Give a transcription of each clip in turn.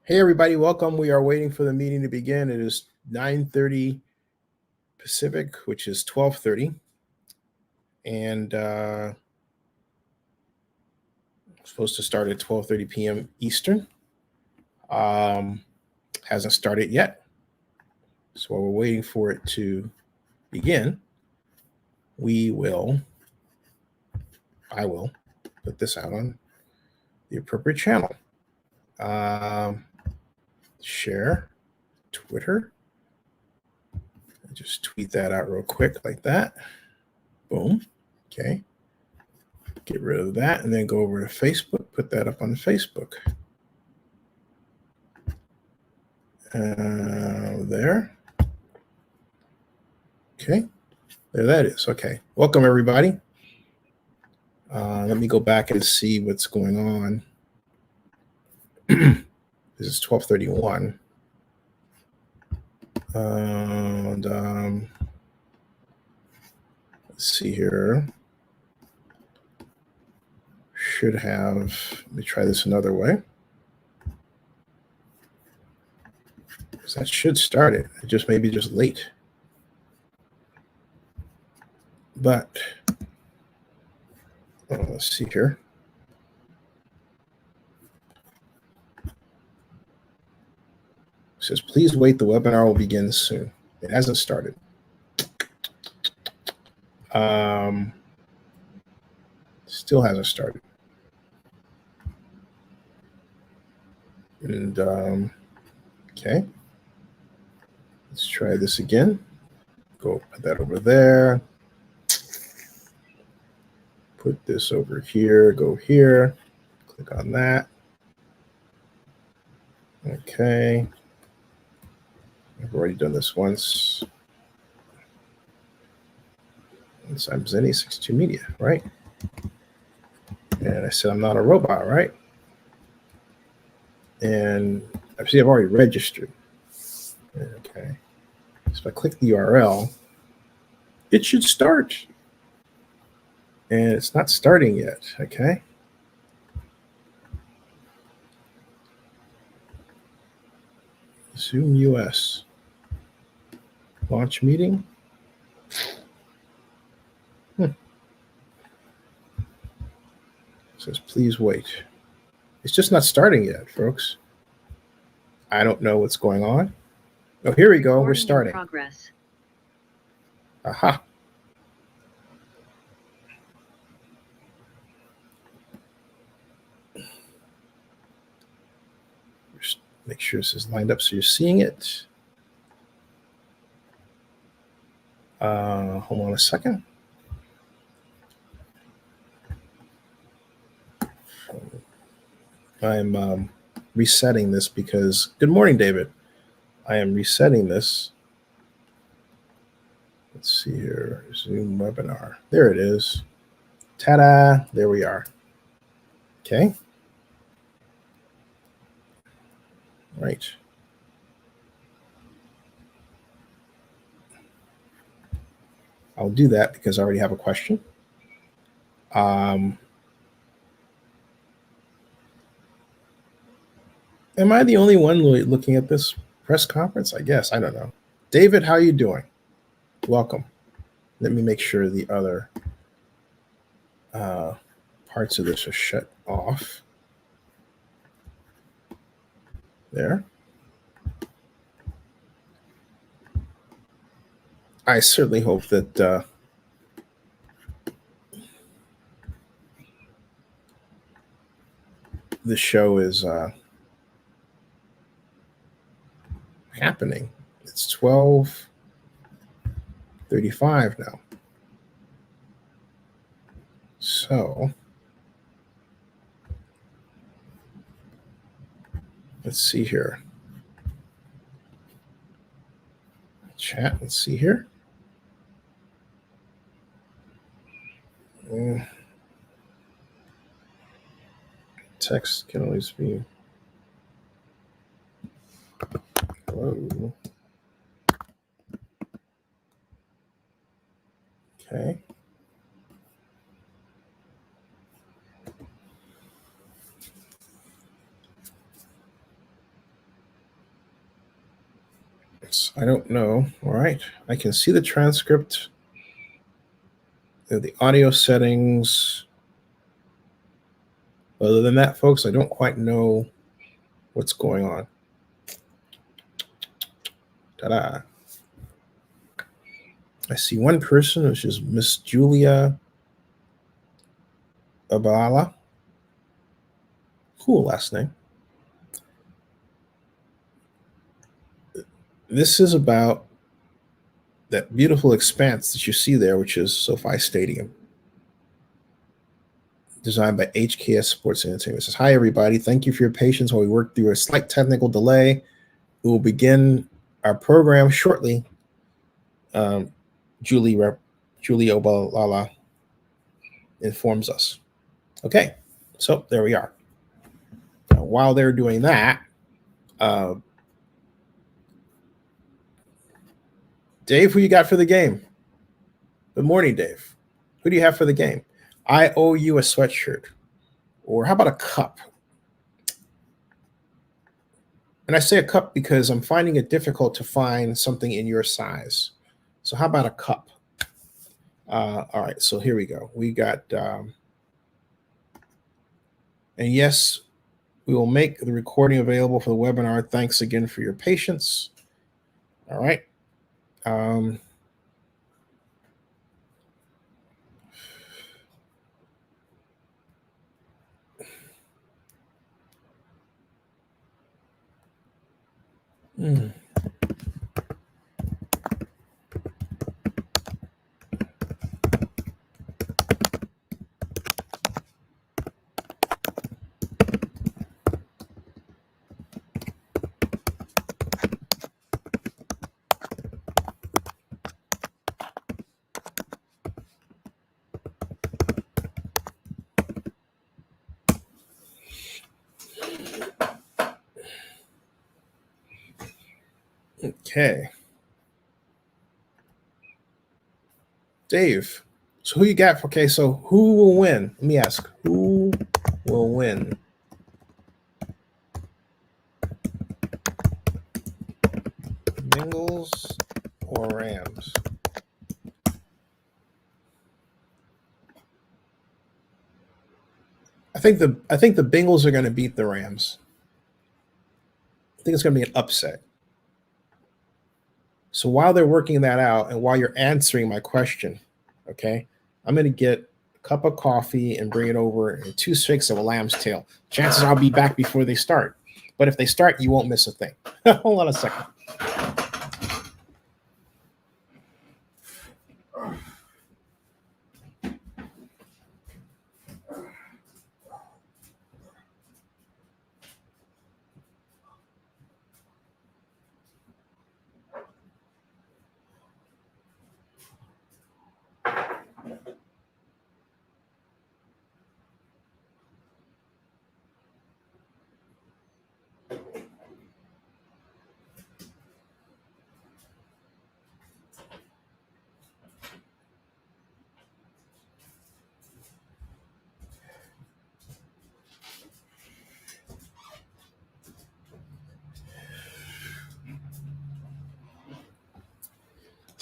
Hey everybody, welcome. We are waiting for the meeting to begin. It is 9:30 Pacific, which is 12:30. And supposed to start at 12:30 p.m. Eastern. Hasn't started yet. So while we're waiting for it to begin, I will put this out on the appropriate channel. Share Twitter. Just tweet that out real quick like that. Boom. Okay. Get rid of that and then go over to Facebook. Put that up on Facebook. There. Okay. There that is. Okay. Welcome, everybody. Let me go back and see what's going on. This is 12:31. And let's see here. Should have, let me try this another way. Because that should start it. It just may be just late. But let's see here. It says, please wait, the webinar will begin soon. It hasn't started. Still hasn't started. And okay. Let's try this again. Go put that over there. Put this over here, go here. Click on that. Okay. I've already done this once. And so I'm Zenny 62 Media, right? And I said I'm not a robot, right? And I see I've already registered. Okay. So if I click the URL, it should start. And it's not starting yet, okay? Zoom US. Launch meeting. It says, please wait. It's just not starting yet, folks. I don't know what's going on. Oh, here we go. We're starting. Progress. Aha. Just make sure this is lined up so you're seeing it. Hold on a second. I'm resetting this because, good morning, David. I am resetting this. Let's see here, Zoom webinar. There it is. Ta-da, there we are. Okay. Right. I'll do that because I already have a question. Am I the only one looking at this press conference? I guess. I don't know. David, how are you doing? Welcome. Let me make sure the other parts of this are shut off. There. I certainly hope that the show is happening. It's 12:35 now. So let's see here. Chat, let's see here. Text can always be hello. Okay. I don't know. All right. I can see the transcript. The audio settings. Other than that, folks, I don't quite know what's going on. Ta-da. I see one person, which is Miss Julia Abala. Cool last name. This is about that beautiful expanse that you see there, which is SoFi Stadium, designed by HKS Sports Entertainment. It says, hi, everybody. Thank you for your patience while we work through a slight technical delay. We will begin our program shortly. Julie Obalala informs us. Okay, so there we are. Now, while they're doing that, Dave, who you got for the game? Good morning, Dave. Who do you have for the game? I owe you a sweatshirt. Or how about a cup? And I say a cup because I'm finding it difficult to find something in your size. So how about a cup? All right, so here we go. We got, and yes, we will make the recording available for the webinar. Thanks again for your patience. All right. Okay. Dave, so who you got? Okay, so who will win? Let me ask, who will win? Bengals or Rams? I think the Bengals are going to beat the Rams. I think it's going to be an upset. So while they're working that out and while you're answering my question, okay, I'm going to get a cup of coffee and bring it over and 2 sticks of a lamb's tail. Chances I'll be back before they start. But if they start, you won't miss a thing. Hold on a second.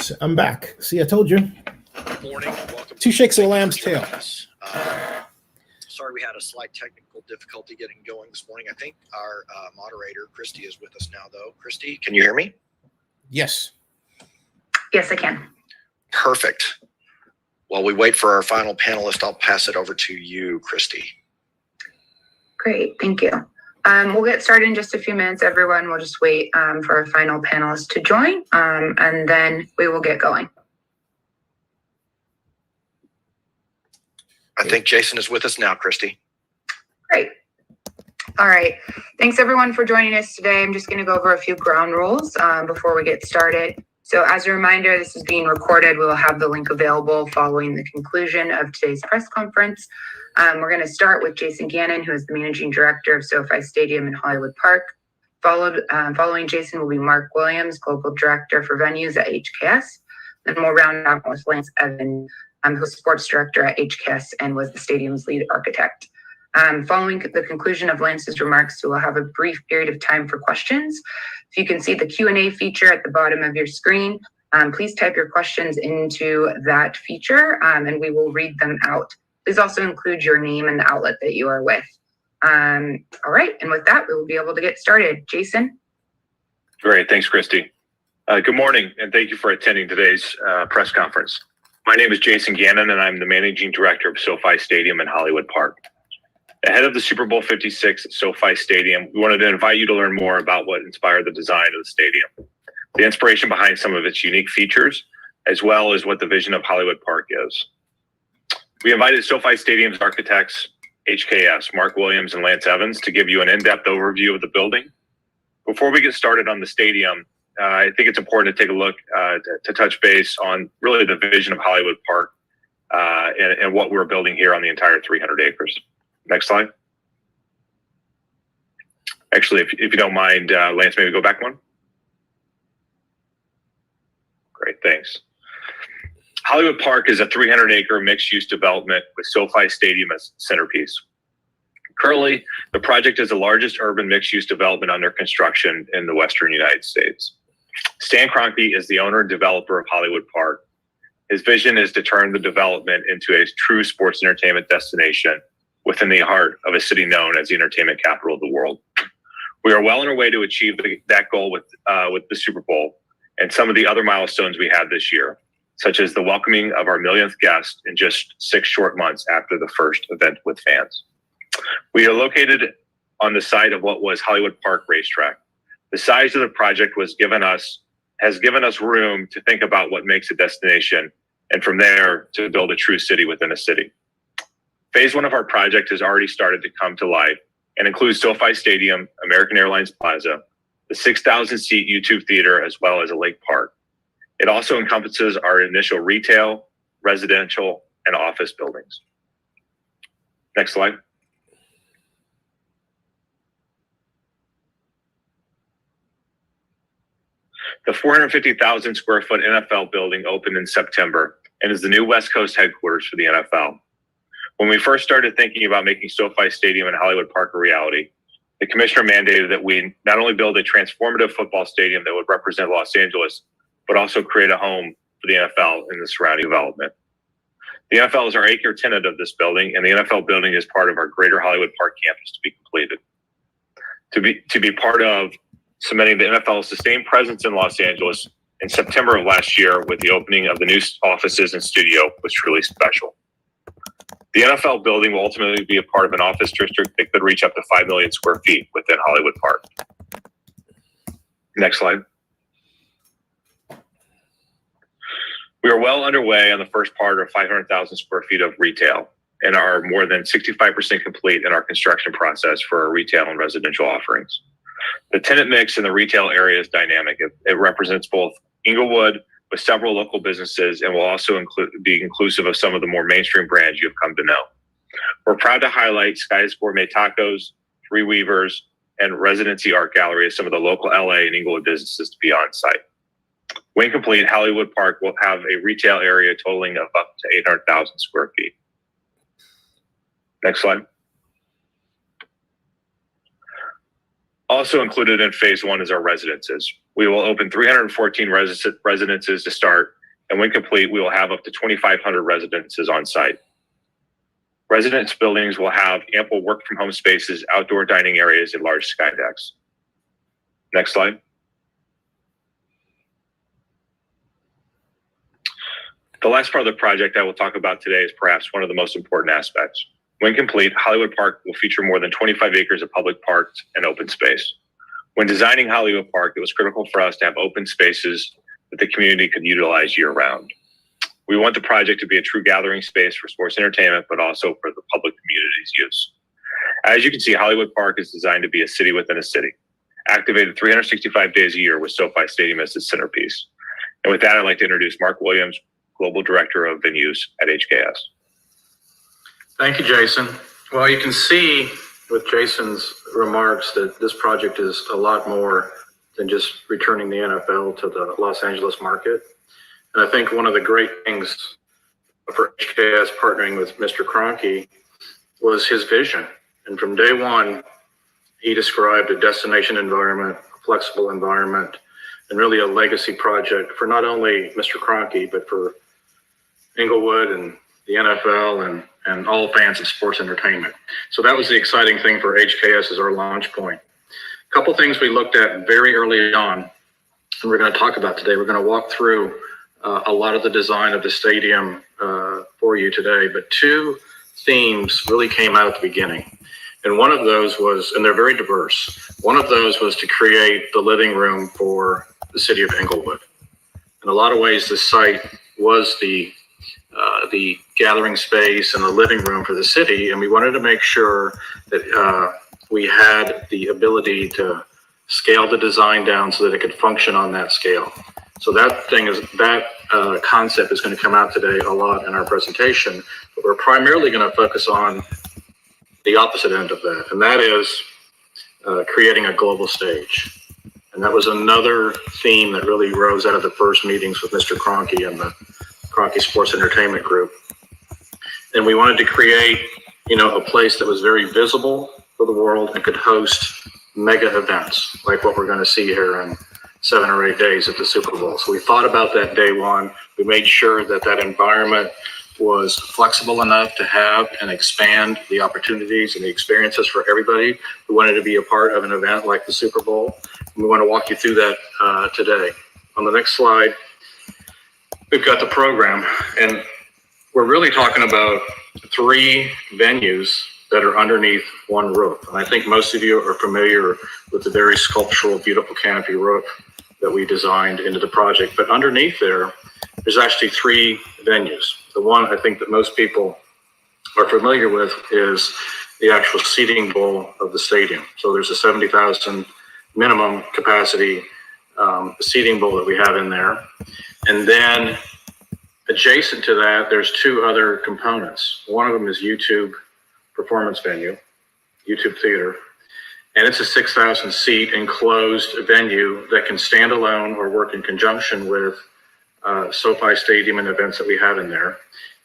So I'm back. See, I told you. Good morning. Welcome. 2 shakes of a lamb's tail. Sorry we had a slight technical difficulty getting going this morning. I think our moderator, Christy, is with us now, though. Christy, can you hear me? Yes. Yes, I can. Perfect. While we wait for our final panelist, I'll pass it over to you, Christy. Great. Thank you. We'll get started in just a few minutes, everyone. We'll just wait for our final panelist to join, and then we will get going. I think Jason is with us now, Christy. Great. All right. Thanks, everyone, for joining us today. I'm just going to go over a few ground rules before we get started. So as a reminder, this is being recorded. We will have the link available following the conclusion of today's press conference. We're going to start with Jason Gannon, who is the Managing Director of SoFi Stadium and Hollywood Park. Following Jason will be Mark Williams, Global Director for Venues at HKS. Then we'll round out with Lance Evan, who's Sports Director at HKS and was the stadium's lead architect. Following the conclusion of Lance's remarks, we'll have a brief period of time for questions. If you can see the Q&A feature at the bottom of your screen, please type your questions into that feature and we will read them out. Please also include your name and the outlet that you are with. All right, and with that, we will be able to get started. Jason? Great, thanks, Christy. Good morning, and thank you for attending today's press conference. My name is Jason Gannon, and I'm the Managing Director of SoFi Stadium and Hollywood Park. Ahead of the Super Bowl 56 at SoFi Stadium, we wanted to invite you to learn more about what inspired the design of the stadium, the inspiration behind some of its unique features, as well as what the vision of Hollywood Park is. We invited SoFi Stadium's architects, HKS, Mark Williams and Lance Evans, to give you an in-depth overview of the building. Before we get started on the stadium, I think it's important to take a look to touch base on really the vision of Hollywood Park and what we're building here on the entire 300 acres. Next slide. Actually, if you don't mind, Lance, maybe go back one. Great, thanks. Hollywood Park is a 300-acre mixed-use development with SoFi Stadium as centerpiece. Currently, the project is the largest urban mixed-use development under construction in the Western United States. Stan Kroenke is the owner and developer of Hollywood Park. His vision is to turn the development into a true sports entertainment destination within the heart of a city known as the entertainment capital of the world. We are well on our way to achieve that goal with the Super Bowl and some of the other milestones we had this year, such as the welcoming of our millionth guest in just 6 short months after the first event with fans. We are located on the site of what was Hollywood Park Racetrack. The size of the project has given us room to think about what makes a destination, and from there to build a true city within a city. Phase 1 of our project has already started to come to life and includes SoFi Stadium, American Airlines Plaza, the 6,000-seat YouTube theater, as well as a lake park. It also encompasses our initial retail, residential, and office buildings. Next slide. The 450,000 square foot NFL building opened in September and is the new West Coast headquarters for the NFL. When we first started thinking about making SoFi Stadium and Hollywood Park a reality, the commissioner mandated that we not only build a transformative football stadium that would represent Los Angeles, but also create a home for the NFL in the surrounding development. The NFL is our Acre tenant of this building, and the NFL building is part of our greater Hollywood Park campus to be completed. To be part of cementing the NFL's sustained presence in Los Angeles in September of last year with the opening of the new offices and studio was truly special. The NFL building will ultimately be a part of an office district that could reach up to 5 million square feet within Hollywood Park. Next slide. We are well underway on the first part of 500,000 square feet of retail and are more than 65% complete in our construction process for our retail and residential offerings. The tenant mix in the retail area is dynamic. It represents both Englewood with several local businesses and will also be inclusive of some of the more mainstream brands you have come to know. We're proud to highlight Sky's Gourmet Tacos, Three Weavers, and Residency Art Gallery as some of the local LA and Englewood businesses to be on site. When complete, Hollywood Park will have a retail area totaling of up to 800,000 square feet. Next slide. Also included in phase 1 is our residences. We will open 314 residences to start, and when complete, we will have up to 2,500 residences on site. Residence buildings will have ample work from home spaces, outdoor dining areas, and large sky decks. Next slide. The last part of the project I will talk about today is perhaps one of the most important aspects. When complete, Hollywood Park will feature more than 25 acres of public parks and open space. When designing Hollywood Park, it was critical for us to have open spaces that the community could utilize year-round. We want the project to be a true gathering space for sports entertainment, but also for the public community's use. As you can see, Hollywood Park is designed to be a city within a city, activated 365 days a year with SoFi Stadium as its centerpiece. And with that, I'd like to introduce Mark Williams, Global Director of Venues at HKS. Thank you, Jason. Well, you can see with Jason's remarks that this project is a lot more than just returning the NFL to the Los Angeles market. And I think one of the great things for HKS partnering with Mr. Kroenke was his vision. And from day one, he described a destination environment, a flexible environment, and really a legacy project for not only Mr. Kroenke, but for Englewood and the NFL and all fans of sports entertainment. So that was the exciting thing for HKS as our launch point. A couple things we looked at very early on, and we're going to talk about today. We're going to walk through a lot of the design of the stadium for you today, but two themes really came out at the beginning. And one of those was, and they're very diverse, one of those was to create the living room for the city of Englewood. In a lot of ways, this site was the gathering space and the living room for the city, and we wanted to make sure that we had the ability to scale the design down so that it could function on that scale. So that concept is going to come out today a lot in our presentation, but we're primarily going to focus on the opposite end of that, and that is creating a global stage. And that was another theme that really rose out of the first meetings with Mr. Kroenke and the Kroenke Sports Entertainment Group. And we wanted to create, a place that was very visible for the world and could host mega events like what we're going to see here in 7 or 8 days at the Super Bowl. So we thought about that day one. We made sure that that environment was flexible enough to have and expand the opportunities and the experiences for everybody who wanted to be a part of an event like the Super Bowl. And we want to walk you through that today. On the next slide, we've got the program, and we're really talking about 3 venues that are underneath one roof. And I think most of you are familiar with the very sculptural, beautiful canopy roof that we designed into the project. But underneath there's actually 3 venues. The one I think that most people are familiar with is the actual seating bowl of the stadium. So there's a 70,000 minimum capacity seating bowl that we have in there. And then adjacent to that, there's 2 other components. One of them is YouTube performance venue, YouTube theater. And it's a 6,000 seat enclosed venue that can stand alone or work in conjunction with SoFi Stadium and events that we have in there.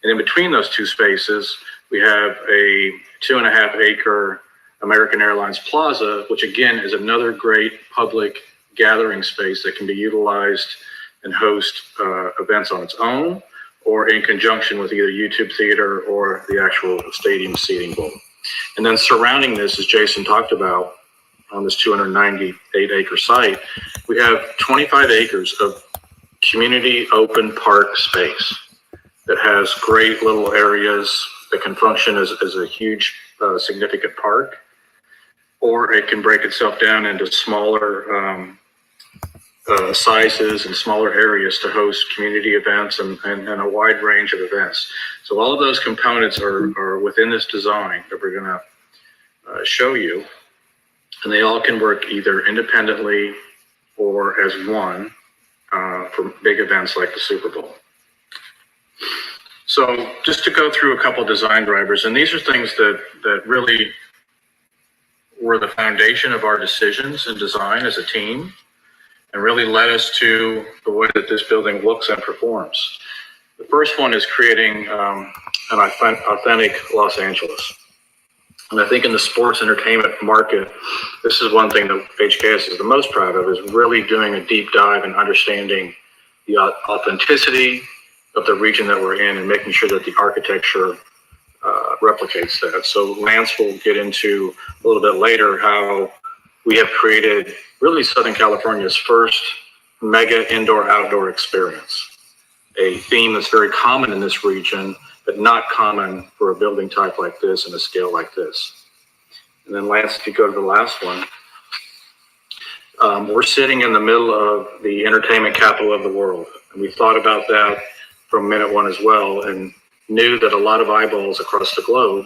And in between those 2 spaces, we have a 2.5 acre American Airlines Plaza, which again is another great public gathering space that can be utilized and host events on its own or in conjunction with either YouTube theater or the actual stadium seating bowl. And then surrounding this, as Jason talked about, on this 298 acre site, we have 25 acres of community open park space that has great little areas that can function as a huge significant park, or it can break itself down into smaller sizes and smaller areas to host community events and a wide range of events. So all of those components are within this design that we're going to show you, and they all can work either independently or as one for big events like the Super Bowl. So just to go through a couple design drivers, and these are things that really were the foundation of our decisions and design as a team, and really led us to the way that this building looks and performs. The first one is creating an authentic Los Angeles. And I think in the sports entertainment market, this is one thing that HKS is the most proud of, is really doing a deep dive and understanding the authenticity of the region that we're in and making sure that the architecture replicates that. So Lance will get into a little bit later how we have created really Southern California's first mega indoor-outdoor experience, a theme that's very common in this region, but not common for a building type like this and a scale like this. And then Lance, if you go to the last one, we're sitting in the middle of the entertainment capital of the world. And we thought about that from minute one as well, and knew that a lot of eyeballs across the globe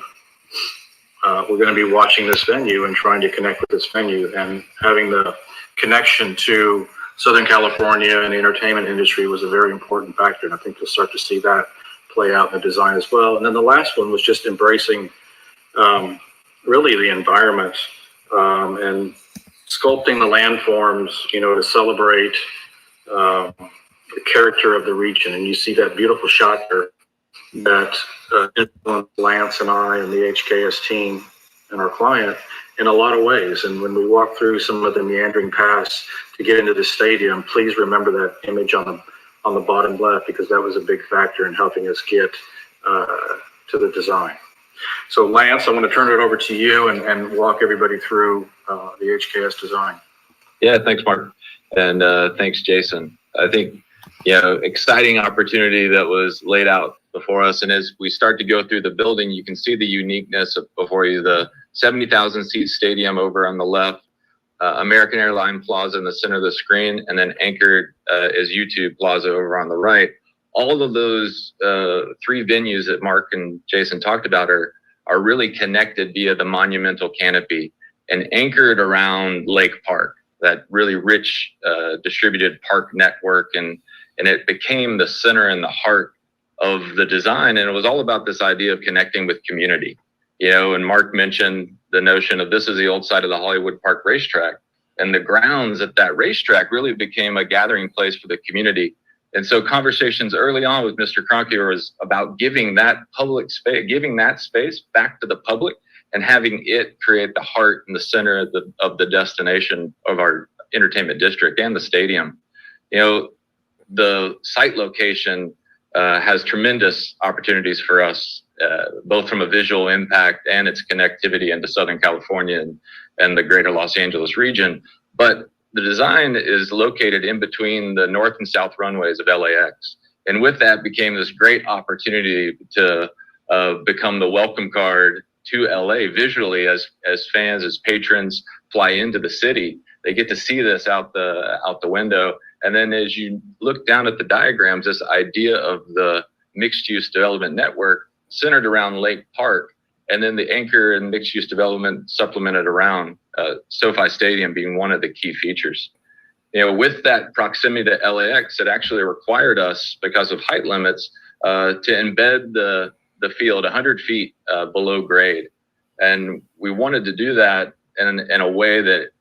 were going to be watching this venue and trying to connect with this venue, and having the connection to Southern California and the entertainment industry was a very important factor. And I think you'll start to see that play out in the design as well. And then the last one was just embracing really the environment and sculpting the landforms, to celebrate the character of the region. And you see that beautiful shot there that influenced Lance and I and the HKS team and our client in a lot of ways. And when we walk through some of the meandering paths to get into the stadium, please remember that image on the bottom left, because that was a big factor in helping us get to the design. So Lance, I want to turn it over to you and walk everybody through the HKS design. Yeah, thanks, Mark. And thanks, Jason. I think, exciting opportunity that was laid out before us. And as we start to go through the building, you can see the uniqueness before you, the 70,000 seat stadium over on the left, American Airlines Plaza in the center of the screen, and then anchored is YouTube Plaza over on the right. All of those three venues that Mark and Jason talked about are really connected via the monumental canopy and anchored around Lake Park, that really rich distributed park network. And it became the center and the heart of the design. And it was all about this idea of connecting with community. And Mark mentioned the notion of this is the old side of the Hollywood Park racetrack. And the grounds at that racetrack really became a gathering place for the community. And so conversations early on with Mr. Kroenke was about giving that public space, giving that space back to the public and having it create the heart and the center of the destination of our entertainment district and the stadium. The site location has tremendous opportunities for us, both from a visual impact and its connectivity into Southern California and the greater Los Angeles region. But the design is located in between the north and south runways of LAX. And with that became this great opportunity to become the welcome card to LA visually as fans, as patrons fly into the city. They get to see this out the window. And then as you look down at the diagrams, this idea of the mixed use development network centered around Lake Park, and then the anchor and mixed use development supplemented around SoFi Stadium being one of the key features. With that proximity to LAX, it actually required us, because of height limits, to embed the field 100 feet below grade. And we wanted to do that in a way that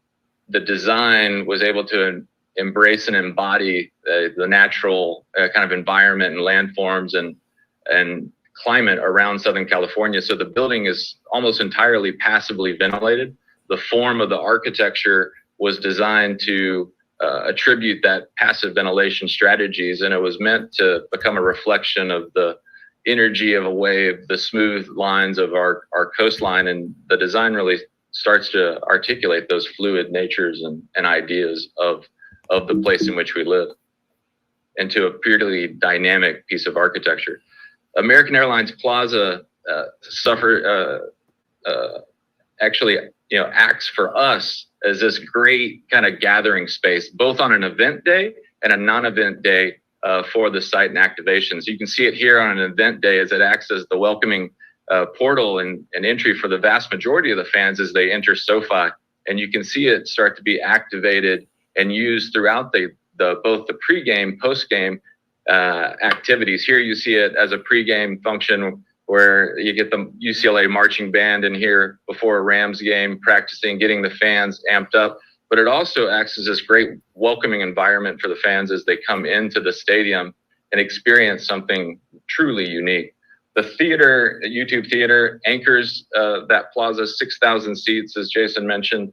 the design was able to embrace and embody the natural kind of environment and landforms and climate around Southern California. So the building is almost entirely passively ventilated. The form of the architecture was designed to attribute that passive ventilation strategies, and it was meant to become a reflection of the energy of a wave, the smooth lines of our coastline, and the design really starts to articulate those fluid natures and ideas of the place in which we live into a purely dynamic piece of architecture. American Airlines Plaza acts for us as this great kind of gathering space, both on an event day and a non-event day for the site and activations. You can see it here on an event day as it acts as the welcoming portal and entry for the vast majority of the fans as they enter SoFi. And you can see it start to be activated and used throughout both the pregame, postgame activities. Here you see it as a pregame function where you get the UCLA marching band in here before a Rams game, practicing, getting the fans amped up. But it also acts as this great welcoming environment for the fans as they come into the stadium and experience something truly unique. The theater, YouTube Theater, anchors that plaza, 6,000 seats, as Jason mentioned.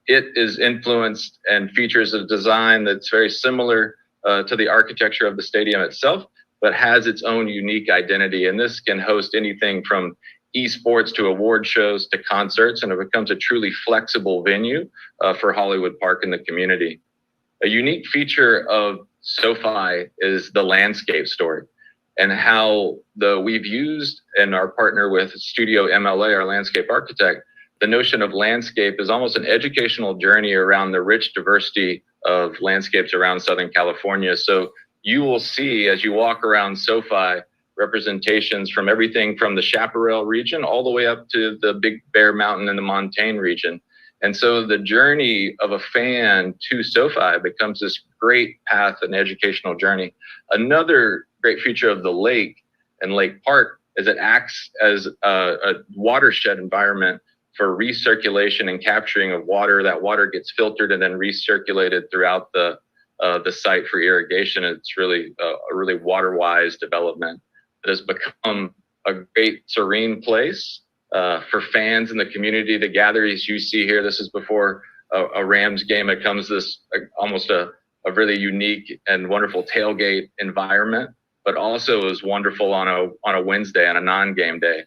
It is influenced and features a design that's very similar to the architecture of the stadium itself, but has its own unique identity. And this can host anything from esports to award shows to concerts, and it becomes a truly flexible venue for Hollywood Park and the community. A unique feature of SoFi is the landscape story, and how we've used, and our partner with Studio MLA, our landscape architect, the notion of landscape is almost an educational journey around the rich diversity of landscapes around Southern California. So you will see, as you walk around SoFi, representations from everything from the Chaparral region all the way up to the Big Bear Mountain and the Montane region. And so the journey of a fan to SoFi becomes this great path and educational journey. Another great feature of the lake and Lake Park is it acts as a watershed environment for recirculation and capturing of water. That water gets filtered and then recirculated throughout the site for irrigation. It's really a really water-wise development that has become a great serene place for fans in the community to gather. As you see here, this is before a Rams game. It comes this almost a really unique and wonderful tailgate environment, but also is wonderful on a Wednesday, on a non-game day,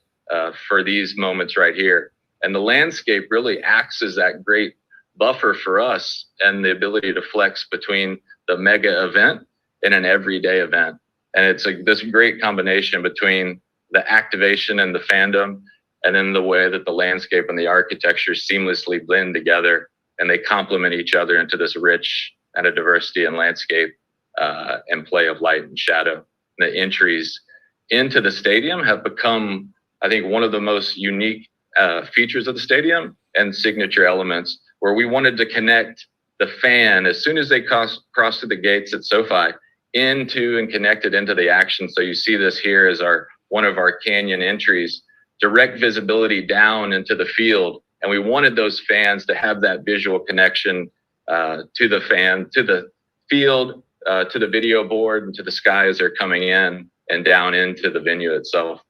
for these moments right here. And the landscape really acts as that great buffer for us and the ability to flex between the mega event and an everyday event. And it's this great combination between the activation and the fandom, and then the way that the landscape and the architecture seamlessly blend together, and they complement each other into this rich and a diversity in landscape and play of light and shadow. The entries into the stadium have become, I think, one of the most unique features of the stadium and signature elements, where we wanted to connect the fan as soon as they cross through the gates at SoFi into and connected into the action. So you see this here as one of our canyon entries, direct visibility down into the field. And we wanted those fans to have that visual connection to the fan, to the field, to the video board, and to the sky as they're coming in and down into the venue itself.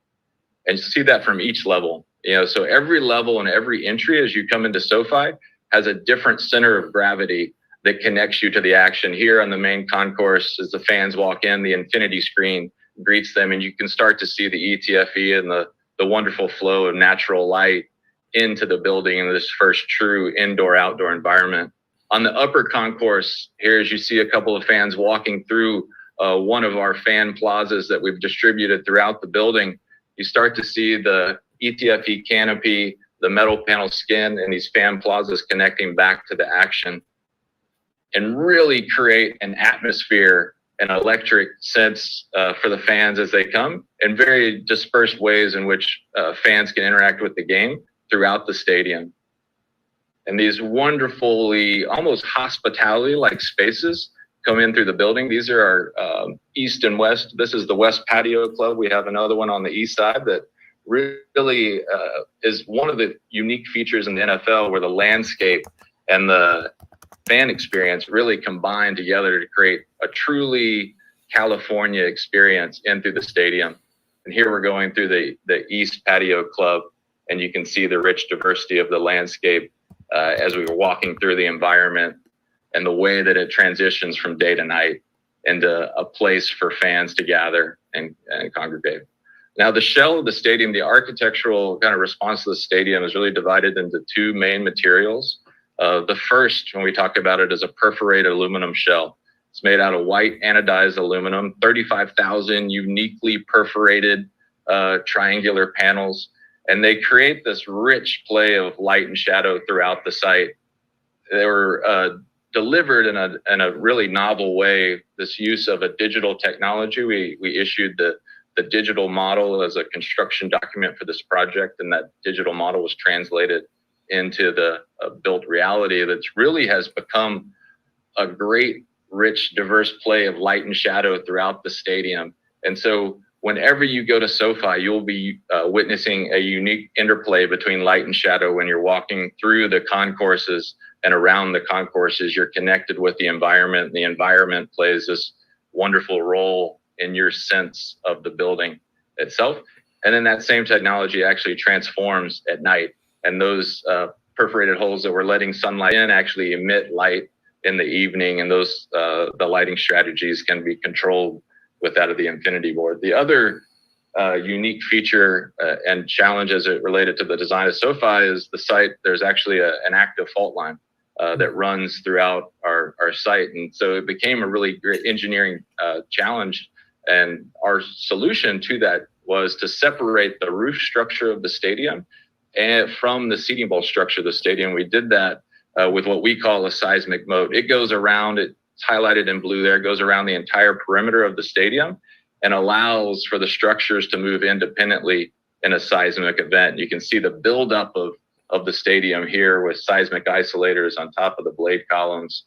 And you see that from each level. So every level and every entry as you come into SoFi has a different center of gravity that connects you to the action. Here on the main concourse, as the fans walk in, the infinity screen greets them, and you can start to see the ETFE and the wonderful flow of natural light into the building in this first true indoor-outdoor environment. On the upper concourse, here as you see a couple of fans walking through one of our fan plazas that we've distributed throughout the building, you start to see the ETFE canopy, the metal panel skin, and these fan plazas connecting back to the action, and really create an atmosphere, an electric sense for the fans as they come, and very dispersed ways in which fans can interact with the game throughout the stadium. And these wonderfully, almost hospitality-like spaces come in through the building. These are our east and west. This is the West Patio Club. We have another one on the east side that really is one of the unique features in the NFL, where the landscape and the fan experience really combine together to create a truly California experience in through the stadium. And here we're going through the East Patio Club, and you can see the rich diversity of the landscape as we were walking through the environment, and the way that it transitions from day to night into a place for fans to gather and congregate. Now, the shell of the stadium, the architectural kind of response to the stadium is really divided into two main materials. The first, when we talk about it, is a perforated aluminum shell. It's made out of white anodized aluminum, 35,000 uniquely perforated triangular panels. And they create this rich play of light and shadow throughout the site. They were delivered in a really novel way, this use of a digital technology. We issued the digital model as a construction document for this project, and that digital model was translated into the built reality that really has become a great, rich, diverse play of light and shadow throughout the stadium. And so whenever you go to SoFi, you'll be witnessing a unique interplay between light and shadow. When you're walking through the concourses and around the concourses, you're connected with the environment, and the environment plays this wonderful role in your sense of the building itself. And then that same technology actually transforms at night, and those perforated holes that we're letting sunlight in actually emit light in the evening, and those the lighting strategies can be controlled with that of the infinity board. The other unique feature and challenge as it related to the design of SoFi is the site. There's actually an active fault line that runs throughout our site. And so it became a really great engineering challenge. And our solution to that was to separate the roof structure of the stadium and from the seating bowl structure of the stadium. We did that with what we call a seismic moat. It goes around, it's highlighted in blue there, goes around the entire perimeter of the stadium and allows for the structures to move independently in a seismic event. You can see the buildup of the stadium here with seismic isolators on top of the blade columns.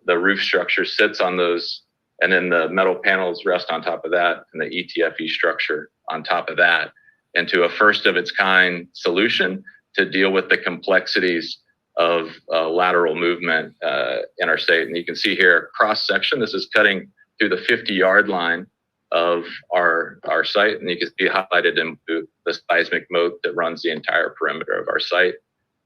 The roof structure sits on those, and then the metal panels rest on top of that, and the ETFE structure on top of that, into a first of its kind solution to deal with the complexities of lateral movement in our state. And you can see here a cross section. This is cutting through the 50-yard line of our site, and you can see highlighted in blue the seismic moat that runs the entire perimeter of our site.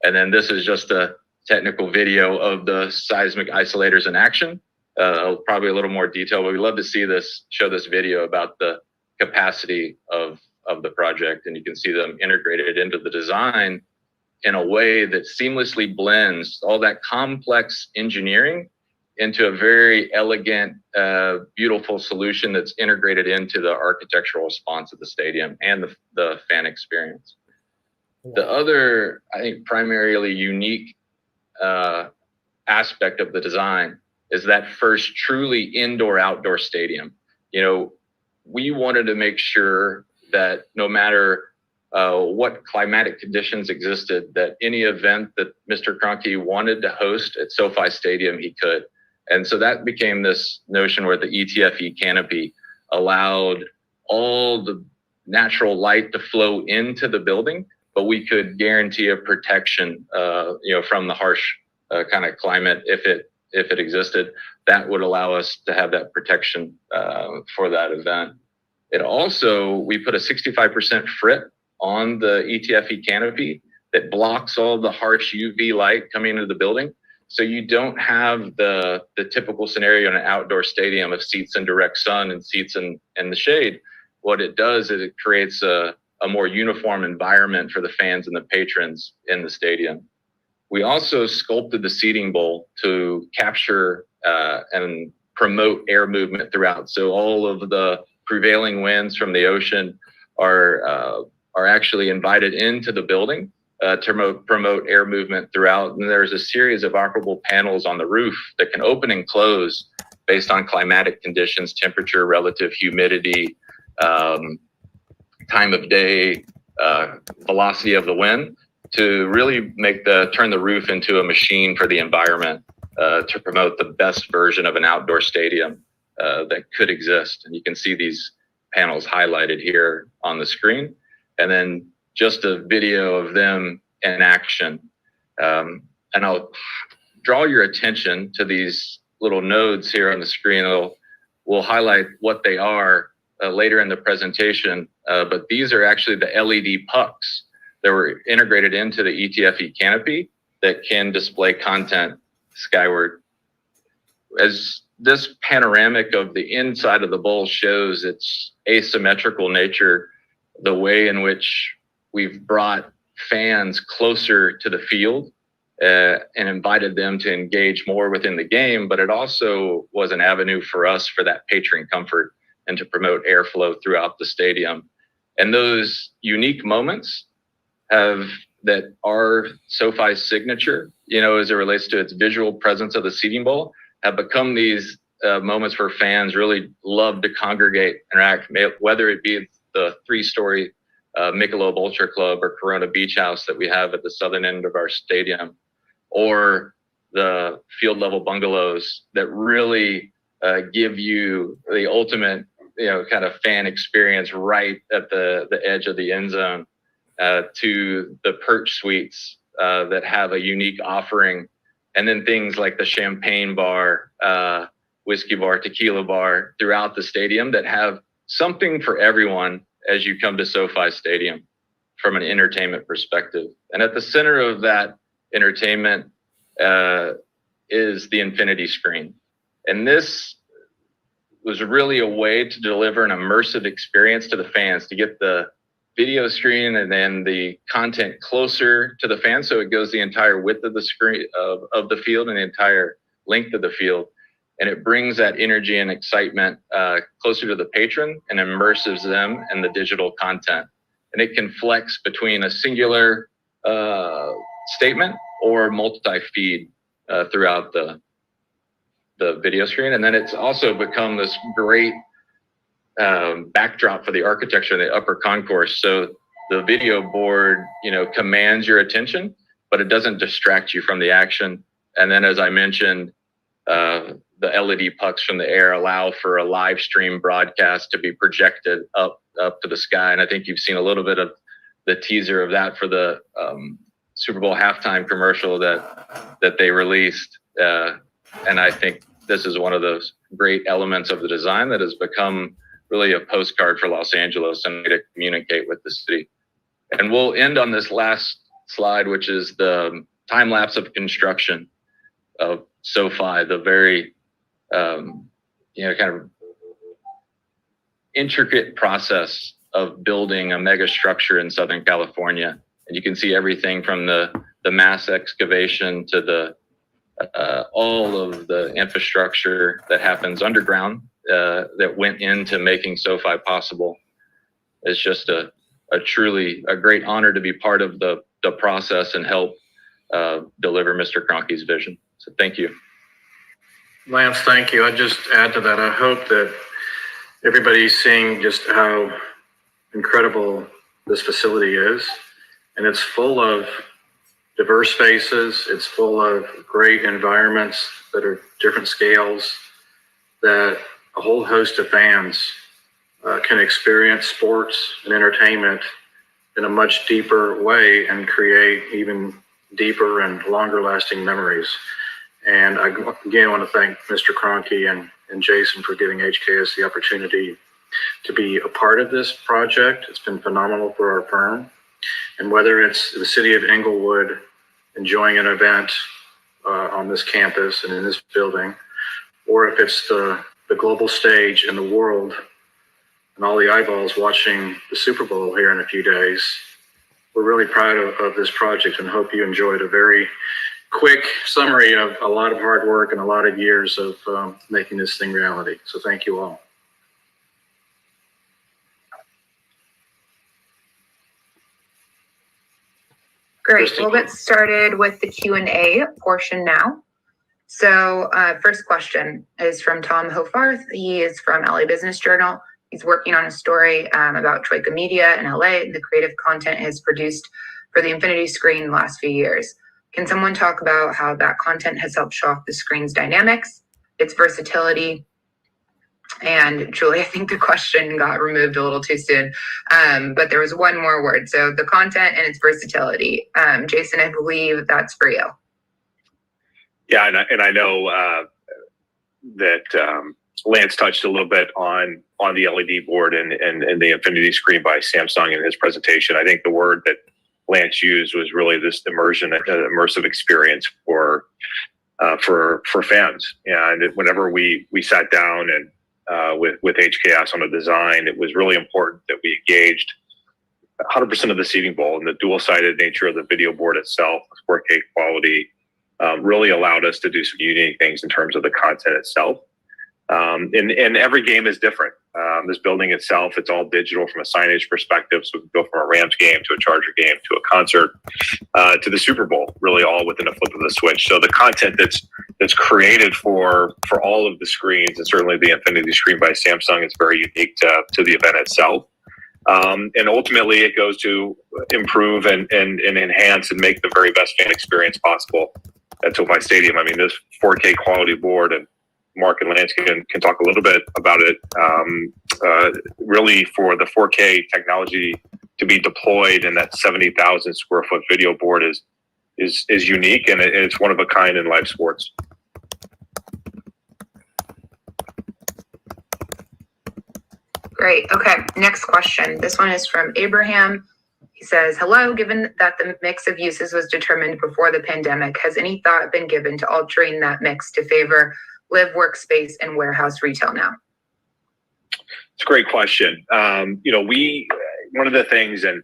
And then this is just a technical video of the seismic isolators in action. Probably a little more detail, but we love to show this video about the capacity of the project, and you can see them integrated into the design in a way that seamlessly blends all that complex engineering into a very elegant, beautiful solution that's integrated into the architectural response of the stadium and the fan experience. The other, I think, primarily unique aspect of the design is that first truly indoor-outdoor stadium. You know, we wanted to make sure that no matter what climatic conditions existed, that any event that Mr. Kroenke wanted to host at SoFi Stadium, he could. And so that became this notion where the ETFE canopy allowed all the natural light to flow into the building, but we could guarantee a protection, from the harsh kind of climate if it existed. That would allow us to have that protection for that event. It also, we put a 65% frit on the ETFE canopy that blocks all the harsh UV light coming into the building. So you don't have the typical scenario in an outdoor stadium of seats in direct sun and seats in the shade. What it does is it creates a more uniform environment for the fans and the patrons in the stadium. We also sculpted the seating bowl to capture and promote air movement throughout. So all of the prevailing winds from the ocean are actually invited into the building to promote air movement throughout. And there's a series of operable panels on the roof that can open and close based on climatic conditions, temperature, relative humidity, time of day, velocity of the wind, to really turn the roof into a machine for the environment, to promote the best version of an outdoor stadium that could exist. And you can see these panels highlighted here on the screen. And then just a video of them in action. And I'll draw your attention to these little nodes here on the screen. We'll highlight what they are later in the presentation, but these are actually the LED pucks that were integrated into the ETFE canopy that can display content skyward. As this panoramic of the inside of the bowl shows its asymmetrical nature, the way in which we've brought fans closer to the field and invited them to engage more within the game, but it also was an avenue for us for that patron comfort and to promote airflow throughout the stadium. And those unique moments that are SoFi's signature, as it relates to its visual presence of the seating bowl, have become these moments where fans really love to congregate, interact, whether it be the 3-story Michelob Ultra Club or Corona Beach House that we have at the southern end of our stadium, or the field level bungalows that really give you the ultimate, kind of fan experience right at the edge of the end zone, to the perch suites that have a unique offering. And then things like the champagne bar, whiskey bar, tequila bar throughout the stadium that have something for everyone as you come to SoFi Stadium from an entertainment perspective. And at the center of that entertainment is the infinity screen. And this was really a way to deliver an immersive experience to the fans, to get the video screen and then the content closer to the fans, so it goes the entire width of the screen of the field and the entire length of the field. And it brings that energy and excitement closer to the patron and immerses them in the digital content. And it can flex between a singular statement or multi-feed throughout the video screen. And then it's also become this great backdrop for the architecture in the upper concourse. So the video board, commands your attention, but it doesn't distract you from the action. And then, as I mentioned, the LED pucks from the air allow for a live stream broadcast to be projected up to the sky. And I think you've seen a little bit of the teaser of that for the Super Bowl halftime commercial that they released. And I think this is one of those great elements of the design that has become really a postcard for Los Angeles and a way to communicate with the city. And we'll end on this last slide, which is the time lapse of construction of SoFi, the very, kind of intricate process of building a mega structure in Southern California. And you can see everything from the mass excavation to the all of the infrastructure that happens underground that went into making SoFi possible. It's just a truly a great honor to be part of the process and help deliver Mr. Kroenke's vision. So thank you. Lance, thank you. I'd just add to that. I hope that everybody's seeing just how incredible this facility is. And it's full of diverse spaces. It's full of great environments that are different scales, that a whole host of fans can experience sports and entertainment in a much deeper way and create even deeper and longer lasting memories. And I again want to thank Mr. Kroenke and Jason for giving HKS the opportunity to be a part of this project. It's been phenomenal for our firm. And whether it's the city of Englewood enjoying an event on this campus and in this building, or if it's the global stage in the world and all the eyeballs watching the Super Bowl here in a few days, we're really proud of this project and hope you enjoyed a very quick summary of a lot of hard work and a lot of years of making this thing reality. So thank you all. Great. Christy. We'll get started with the Q&A portion now. So first question is from Tom Hofarth. He is from LA Business Journal. He's working on a story about Troika Media in LA. The creative content is produced for the Infinity Screen in the last few years. Can someone talk about how that content has helped show off the screen's dynamics, its versatility? And Julie, I think the question got removed a little too soon, but there was one more word. So the content and its versatility. Jason, I believe that's for you. Yeah, and I know that Lance touched a little bit on the LED board and the Infinity Screen by Samsung in his presentation. I think the word that Lance used was really this immersive experience for fans. And whenever we sat down and with HKS on the design, it was really important that we engaged 100% of the seating bowl, and the dual-sided nature of the video board itself, 4K quality, really allowed us to do some unique things in terms of the content itself. And every game is different. This building itself, it's all digital from a signage perspective. So we can go from a Rams game to a Charger game to a concert to the Super Bowl, really all within a flip of the switch. So the content that's created for all of the screens, and certainly the Infinity Screen by Samsung, is very unique to the event itself. And ultimately, it goes to improve and enhance and make the very best fan experience possible at SoFi Stadium. I mean, this 4K quality board, and Mark and Lance can talk a little bit about it. Really, for the 4K technology to be deployed in that 70,000 square foot video board is unique, and it's one of a kind in live sports. Great. Okay. Next question. This one is from Abraham. He says, hello, given that the mix of uses was determined before the pandemic, has any thought been given to altering that mix to favor live workspace and warehouse retail now? It's a great question. One of the things, and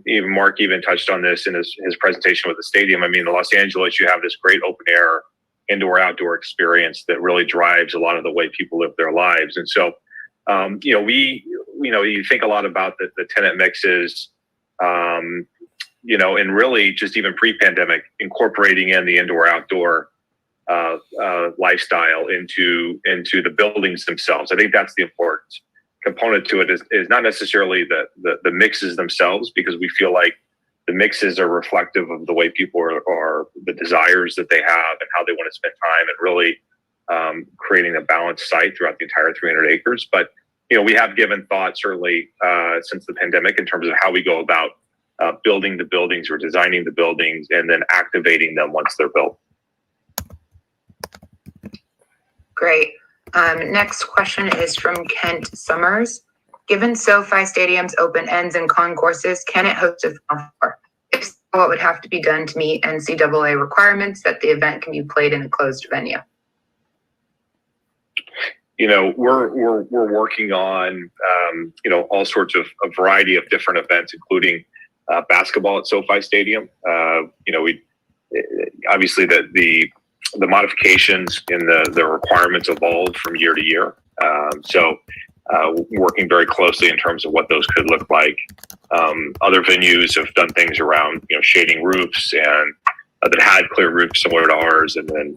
even Mark even touched on this in his presentation with the stadium. I mean, in Los Angeles, you have this great open air indoor-outdoor experience that really drives a lot of the way people live their lives. And so, you think a lot about the tenant mixes, and really just even pre-pandemic, incorporating in the indoor-outdoor lifestyle into the buildings themselves. I think that's the important component to it, is not necessarily the mixes themselves, because we feel like the mixes are reflective of the way people are the desires that they have and how they want to spend time, and really creating a balanced site throughout the entire 300 acres. But we have given thought, certainly since the pandemic, in terms of how we go about building the buildings or designing the buildings and then activating them once they're built. Great. Next question is from Kent Summers. Given SoFi Stadium's open ends and concourses, can it host a Final Four? If so, what would have to be done to meet NCAA requirements that the event can be played in a closed venue? We're working on all sorts of a variety of different events, including basketball at SoFi Stadium. We obviously the modifications in the requirements evolve from year to year. So working very closely in terms of what those could look like. Other venues have done things around shading roofs and that had clear roofs similar to ours, and then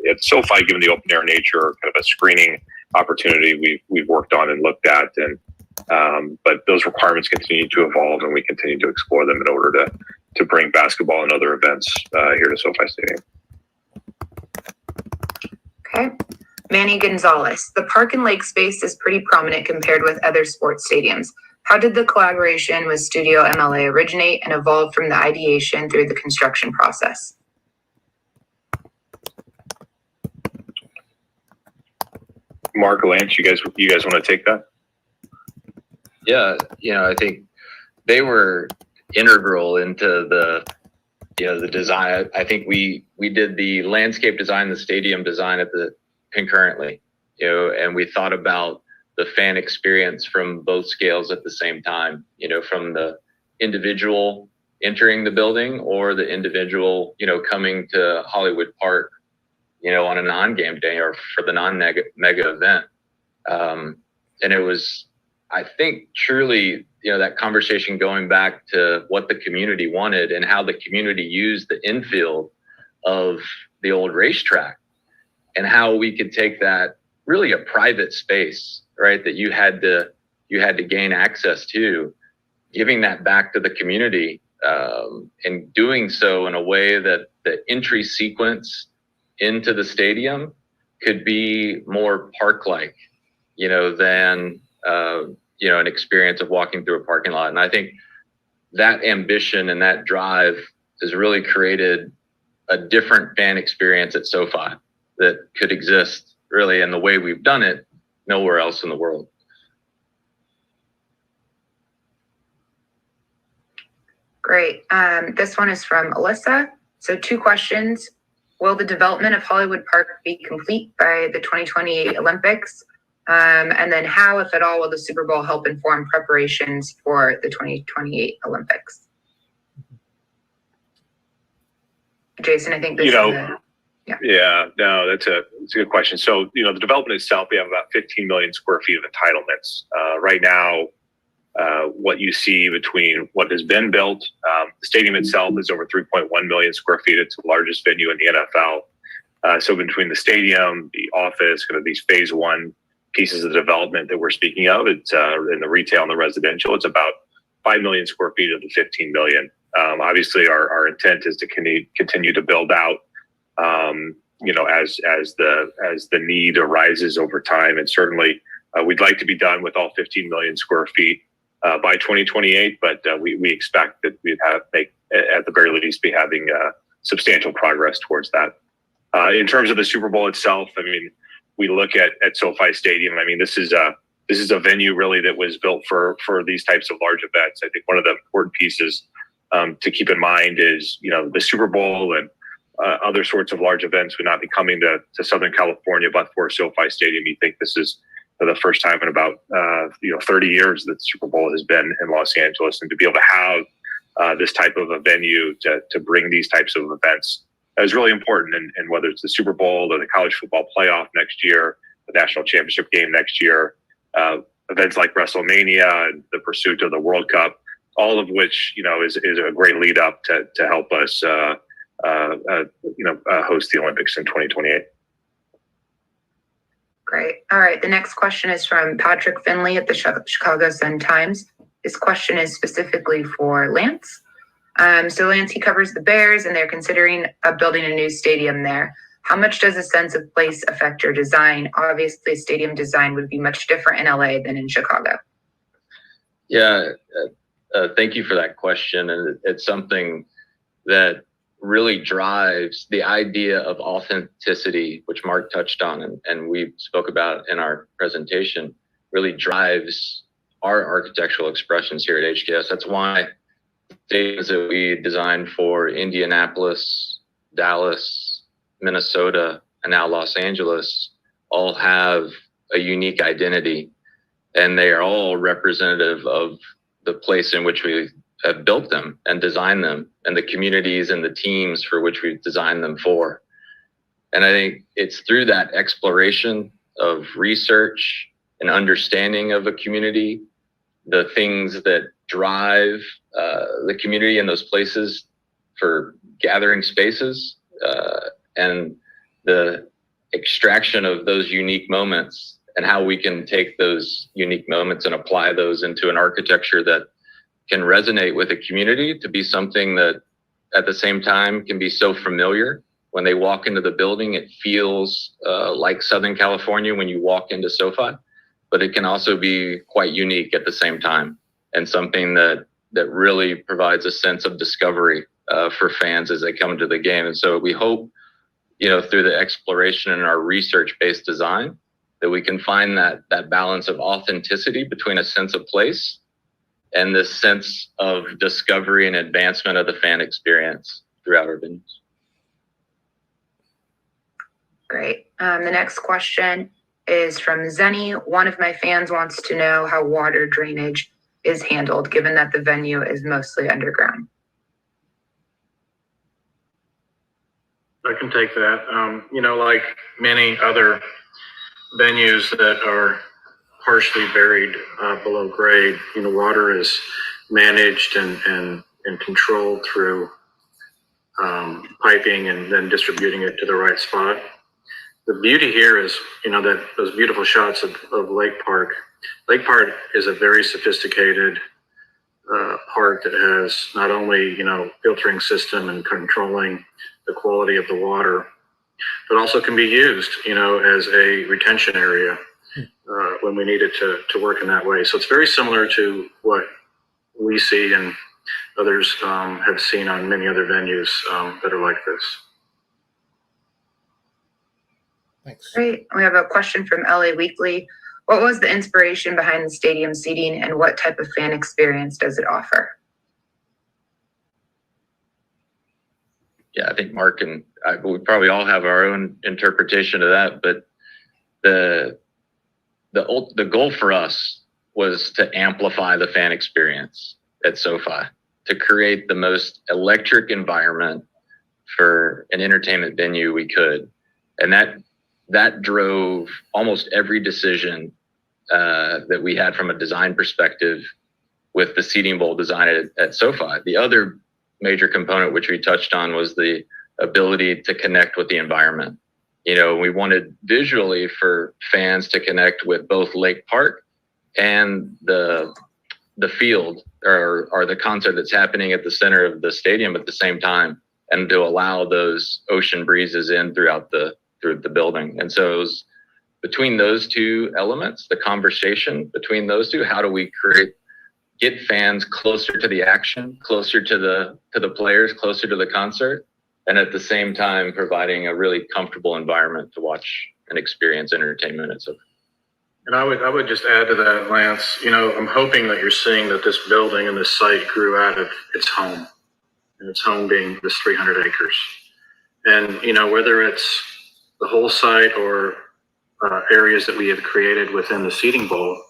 at SoFi, given the open air nature, kind of a screening opportunity we've worked on and looked at, and but those requirements continue to evolve, and we continue to explore them in order to bring basketball and other events here to SoFi Stadium. Okay. Manny Gonzalez. The park and lake space is pretty prominent compared with other sports stadiums. How did the collaboration with Studio MLA originate and evolve from the ideation through the construction process? Mark, Lance, you guys want to take that? Yeah, I think they were integral into the design. I think we did the landscape design, the stadium design concurrently, and we thought about the fan experience from both scales at the same time, from the individual entering the building or the individual, coming to Hollywood Park, on a non-game day or for the non-mega event. And it was, I think, truly, that conversation going back to what the community wanted and how the community used the infield of the old racetrack, and how we could take that really a private space, right, that you had to gain access to, giving that back to the community, and doing so in a way that the entry sequence into the stadium could be more park-like, than an experience of walking through a parking lot. And I think that ambition and that drive has really created a different fan experience at SoFi that could exist really in the way we've done it nowhere else in the world. Great. This one is from Alyssa. So 2 questions. Will the development of Hollywood Park be complete by the 2028 Olympics? And then how, if at all, will the Super Bowl help inform preparations for the 2028 Olympics? Jason, I think this is Yeah, no, that's a good question. So, the development itself, we have about 15 million square feet of entitlements. Right now, what you see between what has been built, the stadium itself is over 3.1 million square feet. It's the largest venue in the NFL. So between the stadium, the office, kind of these phase 1 pieces of development that we're speaking of, it's in the retail and the residential, it's about 5 million square feet of the 15 million. Obviously, our intent is to continue to build out, as the need arises over time. And certainly, we'd like to be done with all 15 million square feet by 2028, but we expect that we'd at the very least, be having substantial progress towards that. In terms of the Super Bowl itself, I mean, we look at SoFi Stadium. I mean, this is a venue really that was built for these types of large events. I think one of the important pieces to keep in mind is, the Super Bowl and other sorts of large events would not be coming to Southern California, but for SoFi Stadium. You think this is the first time in about 30 years that the Super Bowl has been in Los Angeles, and to be able to have this type of a venue to bring these types of events is really important. And whether it's the Super Bowl or the college football playoff next year, the national championship game next year, events like WrestleMania and the pursuit of the World Cup, all of which is a great lead up to help us host the Olympics in 2028. Great. All right. The next question is from Patrick Finley at the Chicago Sun-Times. This question is specifically for Lance. So Lance, he covers the Bears, and they're considering building a new stadium there. How much does a sense of place affect your design? Obviously, stadium design would be much different in LA than in Chicago. Yeah, thank you for that question. And it's something that really drives the idea of authenticity, which Mark touched on and we spoke about in our presentation, really drives our architectural expressions here at HKS. That's why stadiums that we designed for Indianapolis, Dallas, Minnesota, and now Los Angeles all have a unique identity, and they are all representative of the place in which we have built them and designed them, and the communities and the teams for which we've designed them for. And I think it's through that exploration of research and understanding of a community, the things that drive the community in those places for gathering spaces, and the extraction of those unique moments, and how we can take those unique moments and apply those into an architecture that can resonate with a community to be something that at the same time can be so familiar. When they walk into the building, it feels like Southern California when you walk into SoFi, but it can also be quite unique at the same time, and something that really provides a sense of discovery for fans as they come to the game. And so we hope, through the exploration and our research-based design, that we can find that balance of authenticity between a sense of place and this sense of discovery and advancement of the fan experience throughout our venues. Great. The next question is from Zenny. One of my fans wants to know how water drainage is handled, given that the venue is mostly underground. I can take that. Like many other venues that are partially buried below grade, water is managed and controlled through piping and then distributing it to the right spot. The beauty here is, that those beautiful shots of Lake Park. Lake Park is a very sophisticated park that has not only, filtering system and controlling the quality of the water, but also can be used, as a retention area when we need it to work in that way. So it's very similar to what we see and others have seen on many other venues that are like this. Thanks. Great. We have a question from LA Weekly. What was the inspiration behind the stadium seating, and what type of fan experience does it offer? Yeah, I think Mark and we probably all have our own interpretation of that, but the goal for us was to amplify the fan experience at SoFi, to create the most electric environment for an entertainment venue we could. And that drove almost every decision that we had from a design perspective with the seating bowl design at SoFi. The other major component, which we touched on, was the ability to connect with the environment. We wanted visually for fans to connect with both Lake Park and the field or the concert that's happening at the center of the stadium at the same time, and to allow those ocean breezes in through the building. And so it was between those two elements, the conversation between those two, how do we get fans closer to the action, closer to the players, closer to the concert, and at the same time providing a really comfortable environment to watch and experience entertainment at SoFi. And I would just add to that, Lance, I'm hoping that you're seeing that this building and this site grew out of its home, and its home being this 300 acres. And, whether it's the whole site or areas that we have created within the seating bowl,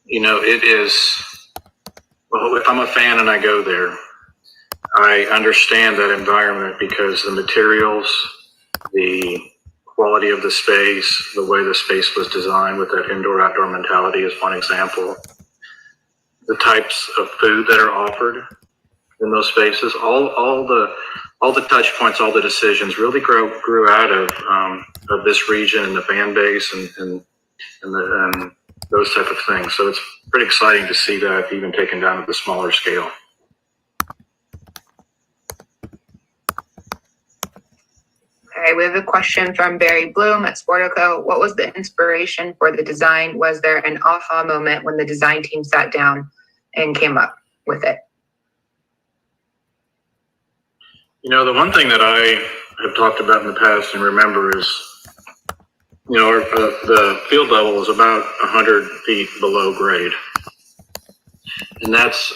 it is, well, if I'm a fan and I go there, I understand that environment because the materials, the quality of the space, the way the space was designed with that indoor-outdoor mentality is one example. The types of food that are offered in those spaces, all the touch points, all the decisions really grew out of this region and the fan base and those type of things. So it's pretty exciting to see that even taken down to the smaller scale. Okay, we have a question from Barry Bloom at Sportico. What was the inspiration for the design? Was there an aha moment when the design team sat down and came up with it? You know, the one thing that I have talked about in the past and remember is, you know, the field level is about 100 feet below grade. And that's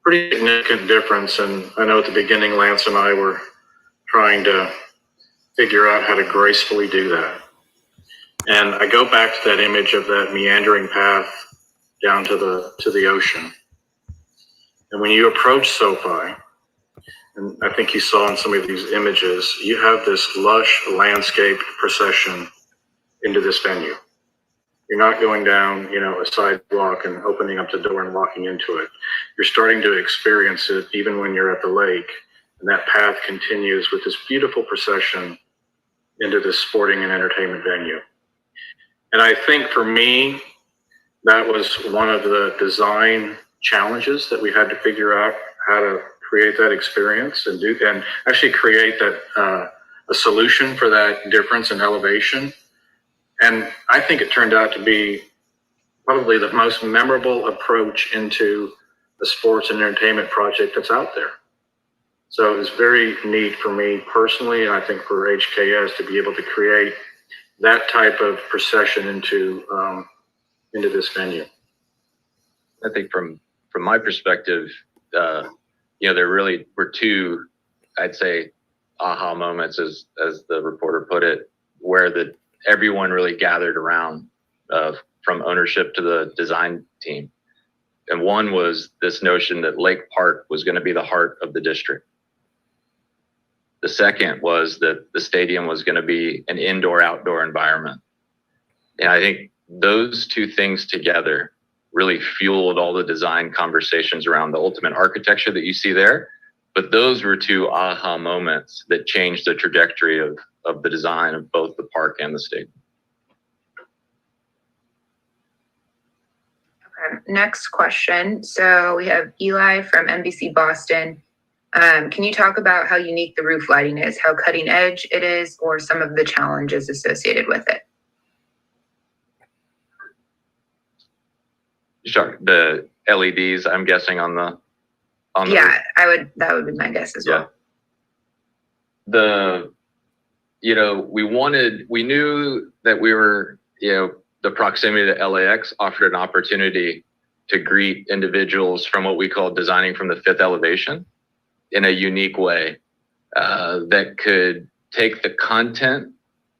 pretty significant difference. And I know at the beginning, Lance and I were trying to figure out how to gracefully do that. And I go back to that image of that meandering path down to the ocean. And when you approach SoFi, and I think you saw in some of these images, you have this lush landscape procession into this venue. You're not going down, you know, a sidewalk and opening up the door and walking into it. You're starting to experience it even when you're at the lake. And that path continues with this beautiful procession into this sporting and entertainment venue. And I think for me, that was one of the design challenges that we had to figure out how to create that experience and actually create that a solution for that difference in elevation. And I think it turned out to be probably the most memorable approach into a sports and entertainment project that's out there. So it was very neat for me personally, and I think for HKS to be able to create that type of procession into this venue. I think from my perspective, you know, there really were two, I'd say, aha moments, as the reporter put it, where everyone really gathered around, from ownership to the design team. And one was this notion that Lake Park was going to be the heart of the district. The second was that the stadium was going to be an indoor-outdoor environment. And I think those two things together really fueled all the design conversations around the ultimate architecture that you see there. But those were two aha moments that changed the trajectory of the design of both the park and the stadium. Okay, next question. So we have Eli from NBC Boston. Can you talk about how unique the roof lighting is, how cutting edge it is, or some of the challenges associated with it? Sure. The LEDs, I'm guessing on the Yeah, that would be my guess as well. You know, we knew that we were, you know, the proximity to LAX offered an opportunity to greet individuals from what we call designing from the fifth elevation in a unique way, that could take the content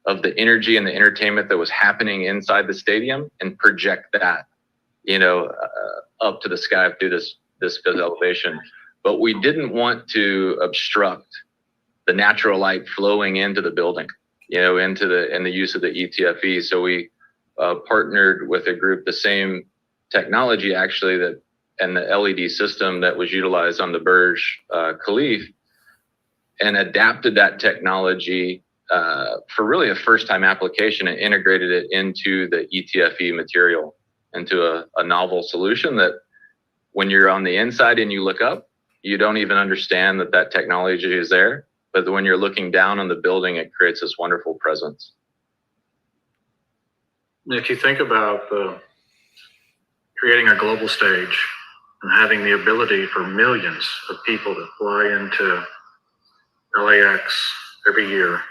of the energy and the entertainment that was happening inside the stadium and project that, you know, up to the sky through this fifth elevation. But we didn't want to obstruct the natural light flowing into the building, you know, and the use of the ETFE. So we partnered with a group, the same technology actually and the LED system that was utilized on the Burj Khalifa, and adapted that technology for really a first-time application and integrated it into the ETFE material, into a novel solution that when you're on the inside and you look up, you don't even understand that technology is there. But when you're looking down on the building, it creates this wonderful presence. If you think about creating a global stage and having the ability for millions of people to fly into LAX every year,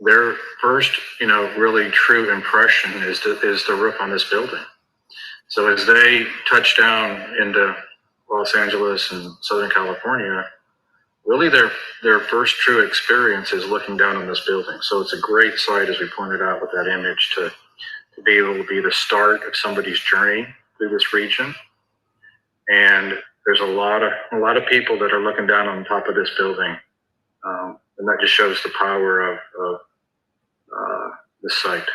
their first, you know, really true impression is the roof on this building. So as they touch down into Los Angeles and Southern California, really their first true experience is looking down on this building. So it's a great site, as we pointed out with that image, to be able to be the start of somebody's journey through this region. And there's a lot of people that are looking down on top of this building, and that just shows the power of this site.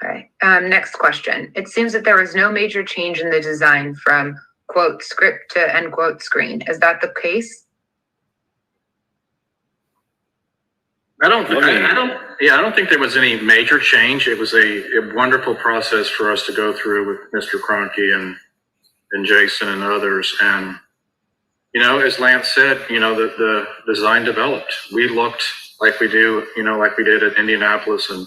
Okay. Next question. It seems that there was no major change in the design from quote script to end quote screen. Is that the case? I don't think there was any major change. It was a wonderful process for us to go through with Mr. Kroenke and Jason and others. And, you know, as Lance said, you know, the design developed. We looked like we do, you know, like we did at Indianapolis and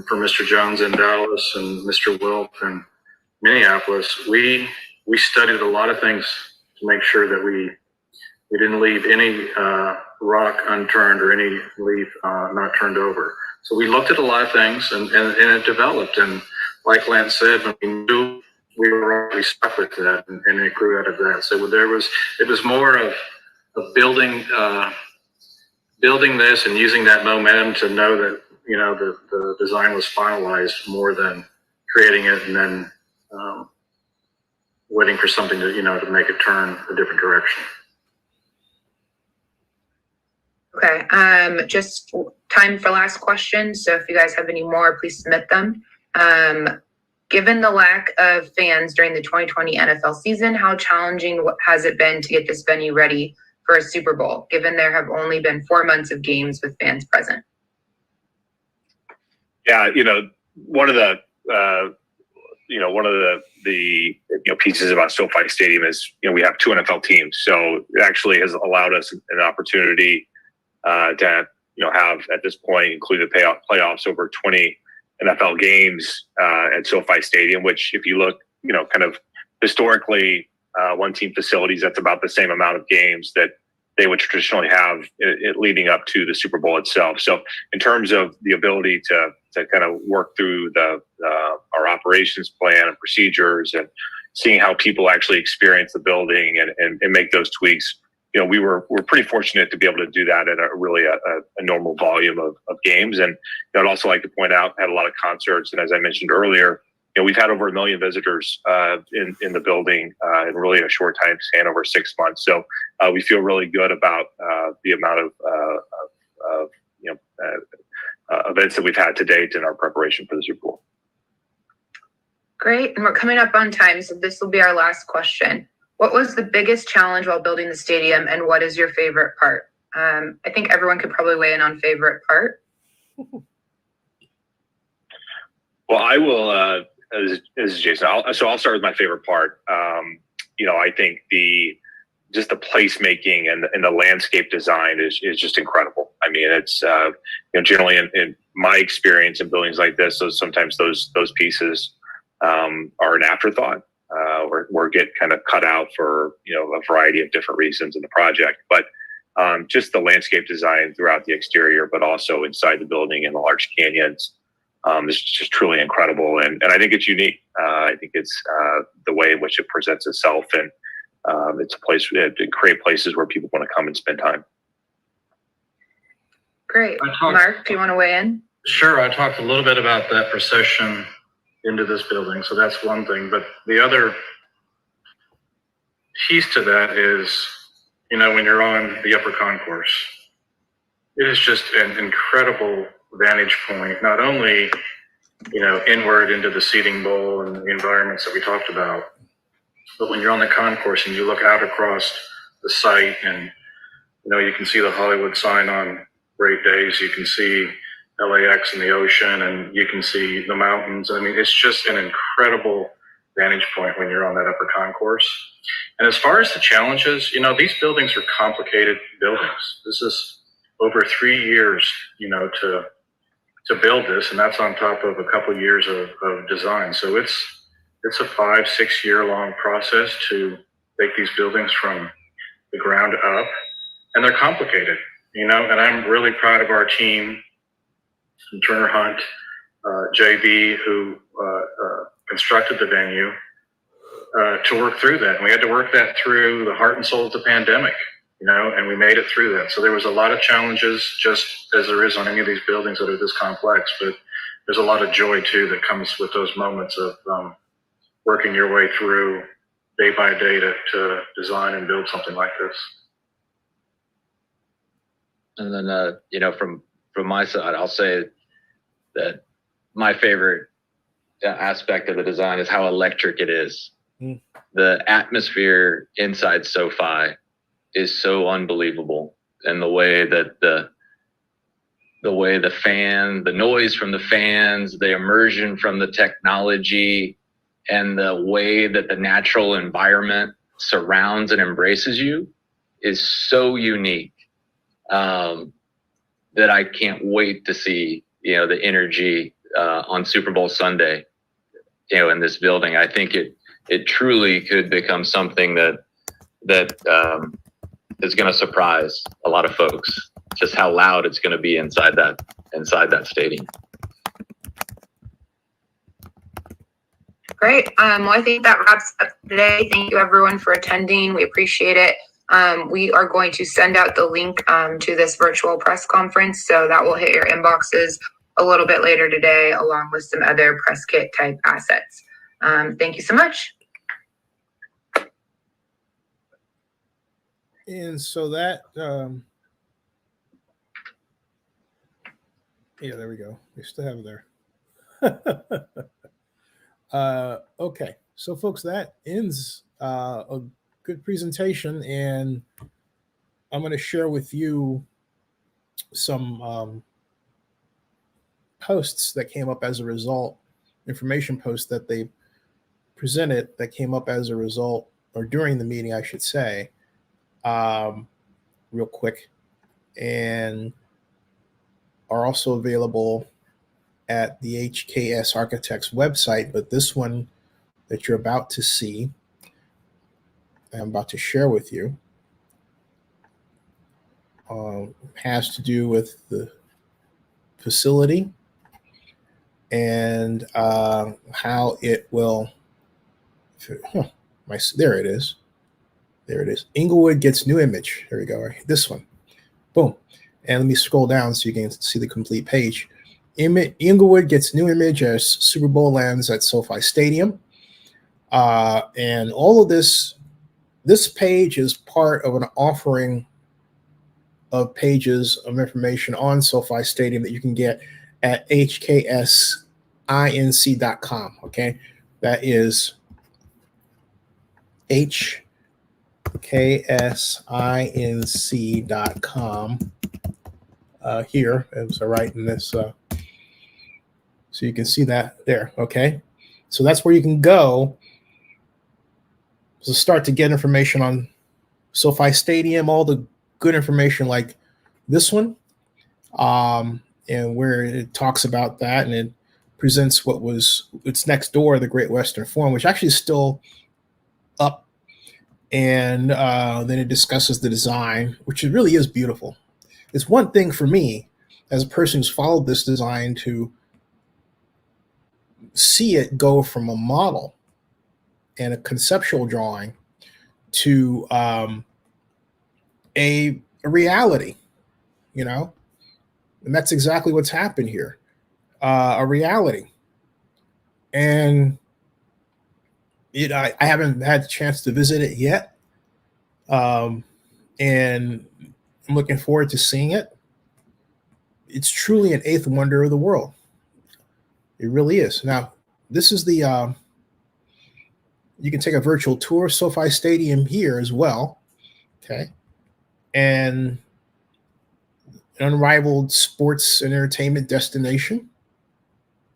for Mr. Jones in Dallas and Mr. Wilk in Minneapolis. We studied a lot of things to make sure that we didn't leave any rock unturned or any leaf not turned over. So we looked at a lot of things, and it developed. And like Lance said, when we knew we were already stuck with that, and it grew out of that. So it was more of building this and using that momentum to know that, you know, the design was finalized, more than creating it and then waiting for something to, you know, to make it turn a different direction. Okay, just time for last questions. So if you guys have any more, please submit them. Given the lack of fans during the 2020 NFL season, how challenging has it been to get this venue ready for a Super Bowl, given there have only been 4 months of games with fans present? Yeah, you know, one of the pieces about SoFi Stadium is, you know, we have 2 NFL teams, so it actually has allowed us an opportunity to, you know, have at this point included playoffs over 20 NFL games at SoFi Stadium, which, if you look, you know, kind of historically, one team facilities, that's about the same amount of games that they would traditionally have it leading up to the Super Bowl itself. So in terms of the ability to kind of work through our operations plan and procedures and seeing how people actually experience the building and make those tweaks, you know, we're pretty fortunate to be able to do that at a normal volume of games. And I'd also like to point out, had a lot of concerts, and as I mentioned earlier, you know, we've had over 1 million visitors in the building in really a short time span, over 6 months. So we feel really good about the amount of events that we've had to date in our preparation for the Super Bowl. Great, and we're coming up on time, so this will be our last question. What was the biggest challenge while building the stadium, and what is your favorite part? I think everyone could probably weigh in on favorite part. Well, I will, this is Jason. I'll start with my favorite part. You know, I think just the placemaking and the landscape design is just incredible. I mean, it's, you know, generally in my experience in buildings like this, sometimes those pieces are an afterthought. Or get kind of cut out for, you know, a variety of different reasons in the project. But just the landscape design throughout the exterior, but also inside the building in the large canyons, is just truly incredible. And I think it's unique. I think it's the way in which it presents itself, and it's a place to create places where people want to come and spend time. Great. Mark, do you want to weigh in? Sure. I talked a little bit about that procession into this building, so that's one thing. But the other piece to that is, you know, when you're on the upper concourse, it is just an incredible vantage point, not only, you know, inward into the seating bowl and the environments that we talked about, but when you're on the concourse and you look out across the site, and, you know, you can see the Hollywood sign on great days, you can see LAX and the ocean, and you can see the mountains. I mean, it's just an incredible vantage point when you're on that upper concourse. And as far as the challenges, you know, these buildings are complicated buildings. This is over 3 years, you know, to build this, and that's on top of a couple of years of design. So it's a 5-6 year long process to make these buildings from the ground up, and they're complicated, you know. And I'm really proud of our team, Turner Hunt, JB, who constructed the venue, to work through that. And we had to work that through the heart and soul of the pandemic, you know, and we made it through that. So there was a lot of challenges, just as there is on any of these buildings that are this complex, but there's a lot of joy too that comes with those moments of working your way through day by day to design and build something like this. And then, you know, from my side, I'll say that my favorite aspect of the design is how electric it is. Mm. The atmosphere inside SoFi is so unbelievable, and the way that the noise from the fans, the immersion from the technology, and the way that the natural environment surrounds and embraces you is so unique. That I can't wait to see, you know, the energy on Super Bowl Sunday, you know, in this building. I think it truly could become something that that is going to surprise a lot of folks. Just how loud it's going to be inside that stadium. Great. Well, I think that wraps up today. Thank you everyone for attending. We appreciate it. We are going to send out the link to this virtual press conference, so that will hit your inboxes a little bit later today, along with some other press kit type assets. Thank you so much. And so that, yeah, there we go. We still have it there. Okay, so folks, that ends a good presentation, and I'm going to share with you some posts that came up as a result, information posts that they presented that came up as a result, or during the meeting, I should say, real quick, and are also available at the HKS Architects website. But this one that you're about to see, I'm about to share with you, has to do with the facility and how it will, there it is. There it is. Englewood gets new image. There we go. Right. This one. Boom. And let me scroll down so you can see the complete page. Englewood gets new image as Super Bowl lands at SoFi Stadium. And all of this page is part of an offering of pages of information on SoFi Stadium that you can get at hksinc.com. Okay. That is hksinc.com. Here, as I write in this, so you can see that there. Okay, so that's where you can go to start to get information on SoFi Stadium, all the good information like this one, and where it talks about that, and it presents it's next door, the Great Western Forum, which actually is still up, and then it discusses the design, which it really is beautiful. It's one thing for me, as a person who's followed this design, to see it go from a model and a conceptual drawing to a reality, and that's exactly what's happened here, a reality. And I haven't had the chance to visit it yet, and I'm looking forward to seeing it. It's truly an eighth wonder of the world. It really is. Now, this is the, you can take a virtual tour of SoFi Stadium here as well. Okay. And an unrivaled sports and entertainment destination,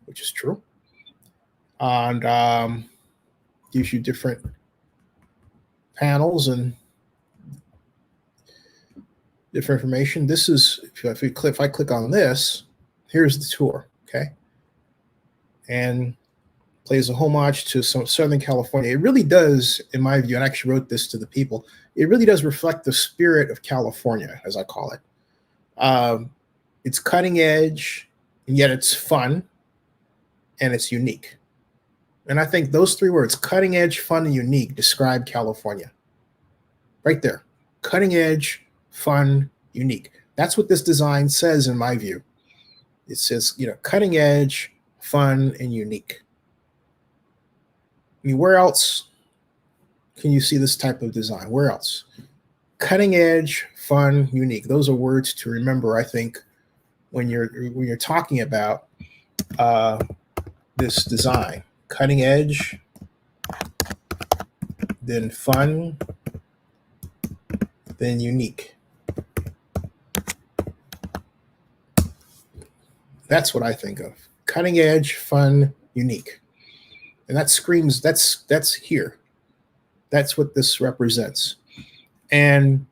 which is true. And gives you different panels and different information. This is, if I click on this, here's the tour, okay? And plays a homage to some Southern California. It really does, in my view, and I actually wrote this to the people, it really does reflect the spirit of California, as I call it. It's cutting edge, and yet it's fun, and it's unique. And I think those three words, cutting edge, fun, and unique, describe California. Right there. Cutting edge, fun, unique. That's what this design says, in my view. It says, cutting edge, fun, and unique. I mean, where else can you see this type of design? Where else? Cutting edge, fun, unique. Those are words to remember, I think, when you're talking about this design. Cutting edge, then fun, then unique. That's what I think of. Cutting edge, fun, unique. And that screams, that's here. That's what this represents. And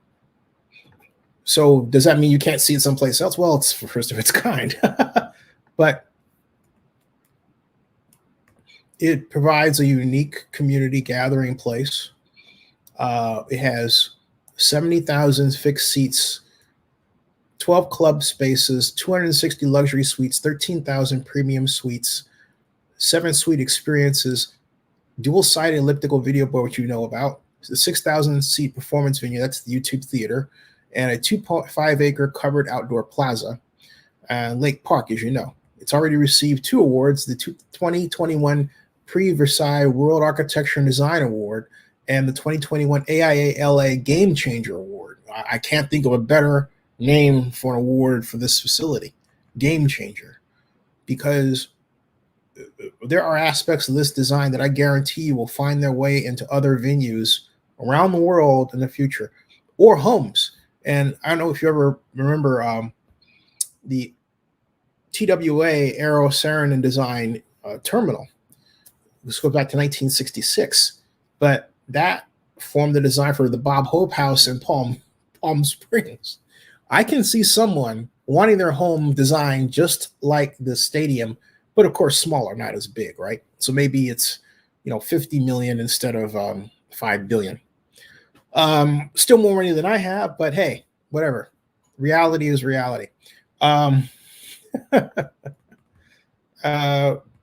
so does that mean you can't see it someplace else? Well, it's the first of its kind. But it provides a unique community gathering place. It has 70,000 fixed seats, 12 club spaces, 260 luxury suites, 13,000 premium suites, 7 suite experiences, dual-sided elliptical video board, which you know about, the 6,000 seat performance venue, that's the YouTube Theater, and a 2.5 acre covered outdoor plaza, Lake Park, as you know. It's already received 2 awards, the 2021 Prix Versailles World Architecture and Design Award and the 2021 AIA LA Game Changer Award. I can't think of a better name for an award for this facility, Game Changer, because there are aspects of this design that I guarantee you will find their way into other venues around the world in the future, or homes. And I don't know if you ever remember the TWA Aero Sarin and Design terminal. Let's go back to 1966, but that formed the design for the Bob Hope House in Palm Springs. I can see someone wanting their home designed just like the stadium, but of course smaller, not as big, right? So maybe it's 50 million instead of 5 billion. Still more money than I have, but hey, whatever. Reality is reality.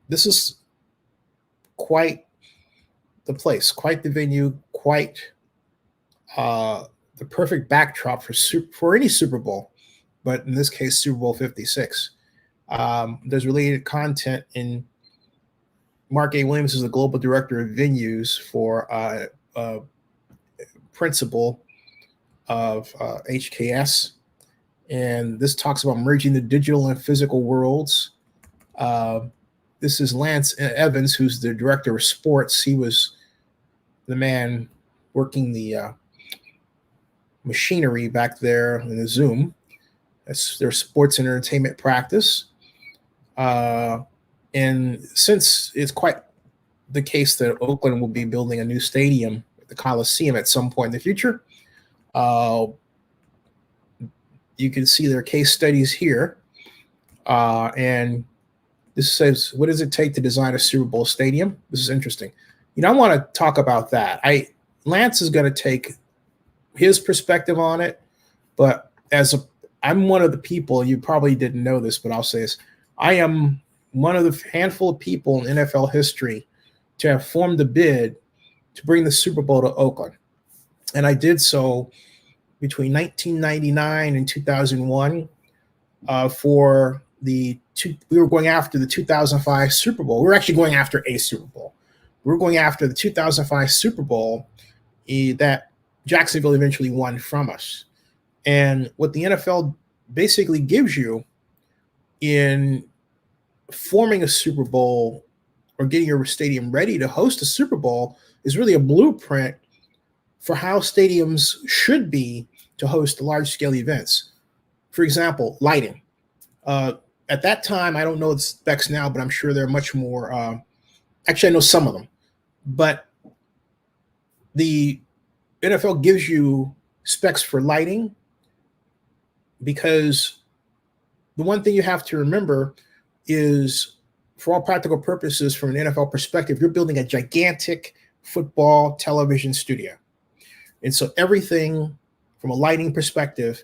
This is quite the place, quite the venue, quite the perfect backdrop for any Super Bowl, but in this case, Super Bowl 56. There's related content in Mark A. Williams is the global director of venues for principal of HKS. And this talks about merging the digital and physical worlds. This is Lance Evans, who's the director of sports. He was the man working the machinery back there in the Zoom. That's their sports and entertainment practice. And since it's quite the case that Oakland will be building a new stadium at the Coliseum at some point in the future, you can see their case studies here. And this says, what does it take to design a Super Bowl stadium? This is interesting. I want to talk about that. Lance is going to take his perspective on it, but I'm one of the people, you probably didn't know this, but I'll say this. I am one of the handful of people in NFL history to have formed a bid to bring the Super Bowl to Oakland. And I did so between 1999 and 2001 we were going after the 2005 Super Bowl. We were actually going after a Super Bowl. We were going after the 2005 Super Bowl that Jacksonville eventually won from us. And what the NFL basically gives you in forming a Super Bowl or getting your stadium ready to host a Super Bowl is really a blueprint for how stadiums should be to host large-scale events. For example, lighting. At that time, I don't know the specs now, but I'm sure they're much more. Actually, I know some of them. But the NFL gives you specs for lighting because the one thing you have to remember is, for all practical purposes, from an NFL perspective, you're building a gigantic football television studio. And so everything from a lighting perspective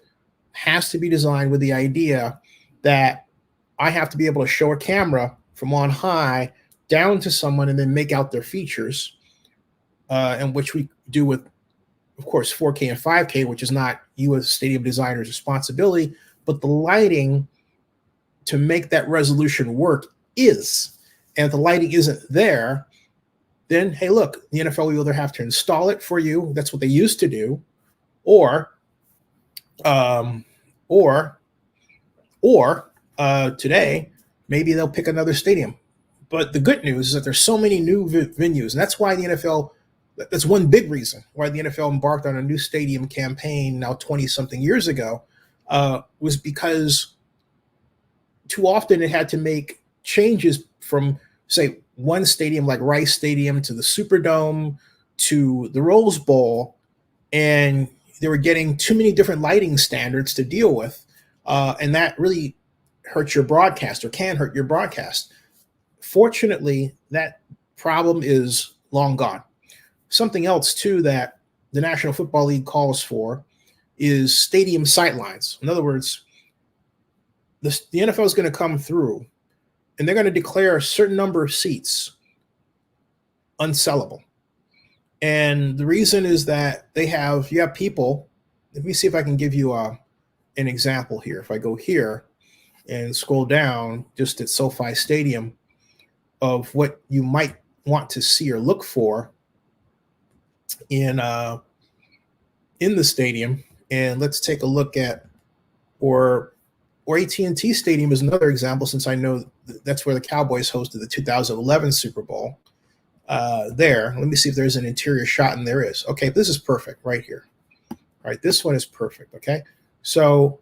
has to be designed with the idea that I have to be able to show a camera from on high down to someone and then make out their features, and which we do with, of course, 4K and 5K, which is not you as stadium designer's responsibility, but the lighting to make that resolution work is. And if the lighting isn't there, then, hey, look, the NFL will either have to install it for you. That's what they used to do. Or today, maybe they'll pick another stadium. But the good news is that there's so many new venues. And that's why the NFL, that's one big reason why the NFL embarked on a new stadium campaign now 20-something years ago, was because too often it had to make changes from, say, one stadium like Rice Stadium to the Superdome to the Rose Bowl, and they were getting too many different lighting standards to deal with, and that really hurts your broadcast or can hurt your broadcast. Fortunately, that problem is long gone. Something else, too, that the National Football League calls for is stadium sightlines. In other words, the NFL is going to come through and they're going to declare a certain number of seats unsellable. And the reason is that you have people. Let me see if I can give you an example here. If I go here and scroll down just at SoFi Stadium of what you might want to see or look for in the stadium, and let's take a look at, or AT&T Stadium is another example, since I know that's where the Cowboys hosted the 2011 Super Bowl. Let me see if there's an interior shot, and there is. Okay, this is perfect right here. All right, this one is perfect. Okay, so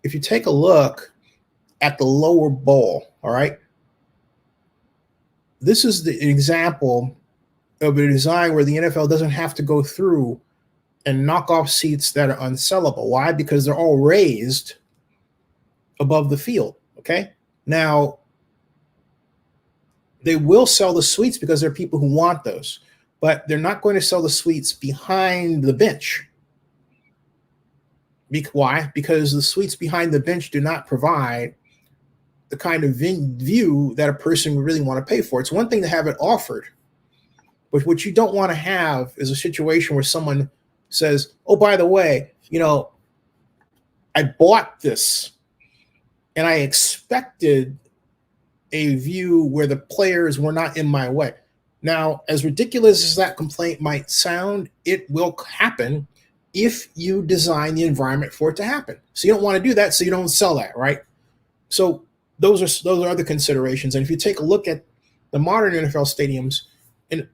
if you take a look at the lower bowl, all right, this is the example of a design where the NFL doesn't have to go through and knock off seats that are unsellable. Why? Because they're all raised above the field. Okay, now they will sell the suites because there are people who want those, but they're not going to sell the suites behind the bench. Why? Because the suites behind the bench do not provide the kind of view that a person would really want to pay for. It's one thing to have it offered, but what you don't want to have is a situation where someone says, oh, by the way, I bought this and I expected a view where the players were not in my way. Now, as ridiculous as that complaint might sound, it will happen if you design the environment for it to happen. So you don't want to do that, so you don't sell that, right? So those are other considerations. And if you take a look at the modern NFL stadiums, and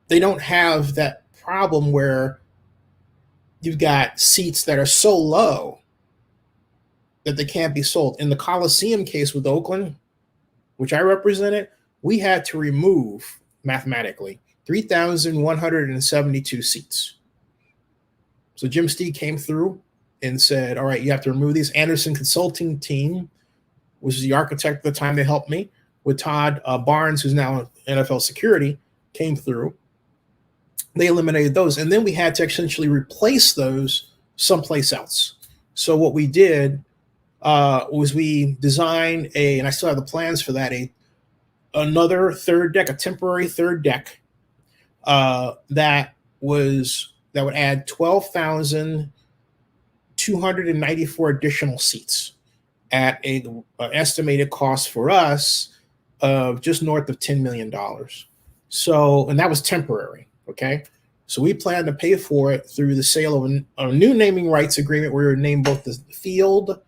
they don't have that problem where you've got seats that are so low that they can't be sold. In the Coliseum case with Oakland, which I represented, we had to remove, mathematically, 3,172 seats. So Jim Steed came through and said, all right, you have to remove these. Anderson Consulting Team, which is the architect at the time that helped me, with Todd Barnes, who's now NFL security, came through. They eliminated those. And then we had to essentially replace those someplace else. So what we did was we designed and I still have the plans for that, another third deck, a temporary third deck that would add 12,294 additional seats at an estimated cost for us of just north of $10 million. So, and that was temporary. Okay. So we plan to pay for it through the sale of a new naming rights agreement where we would name both the field,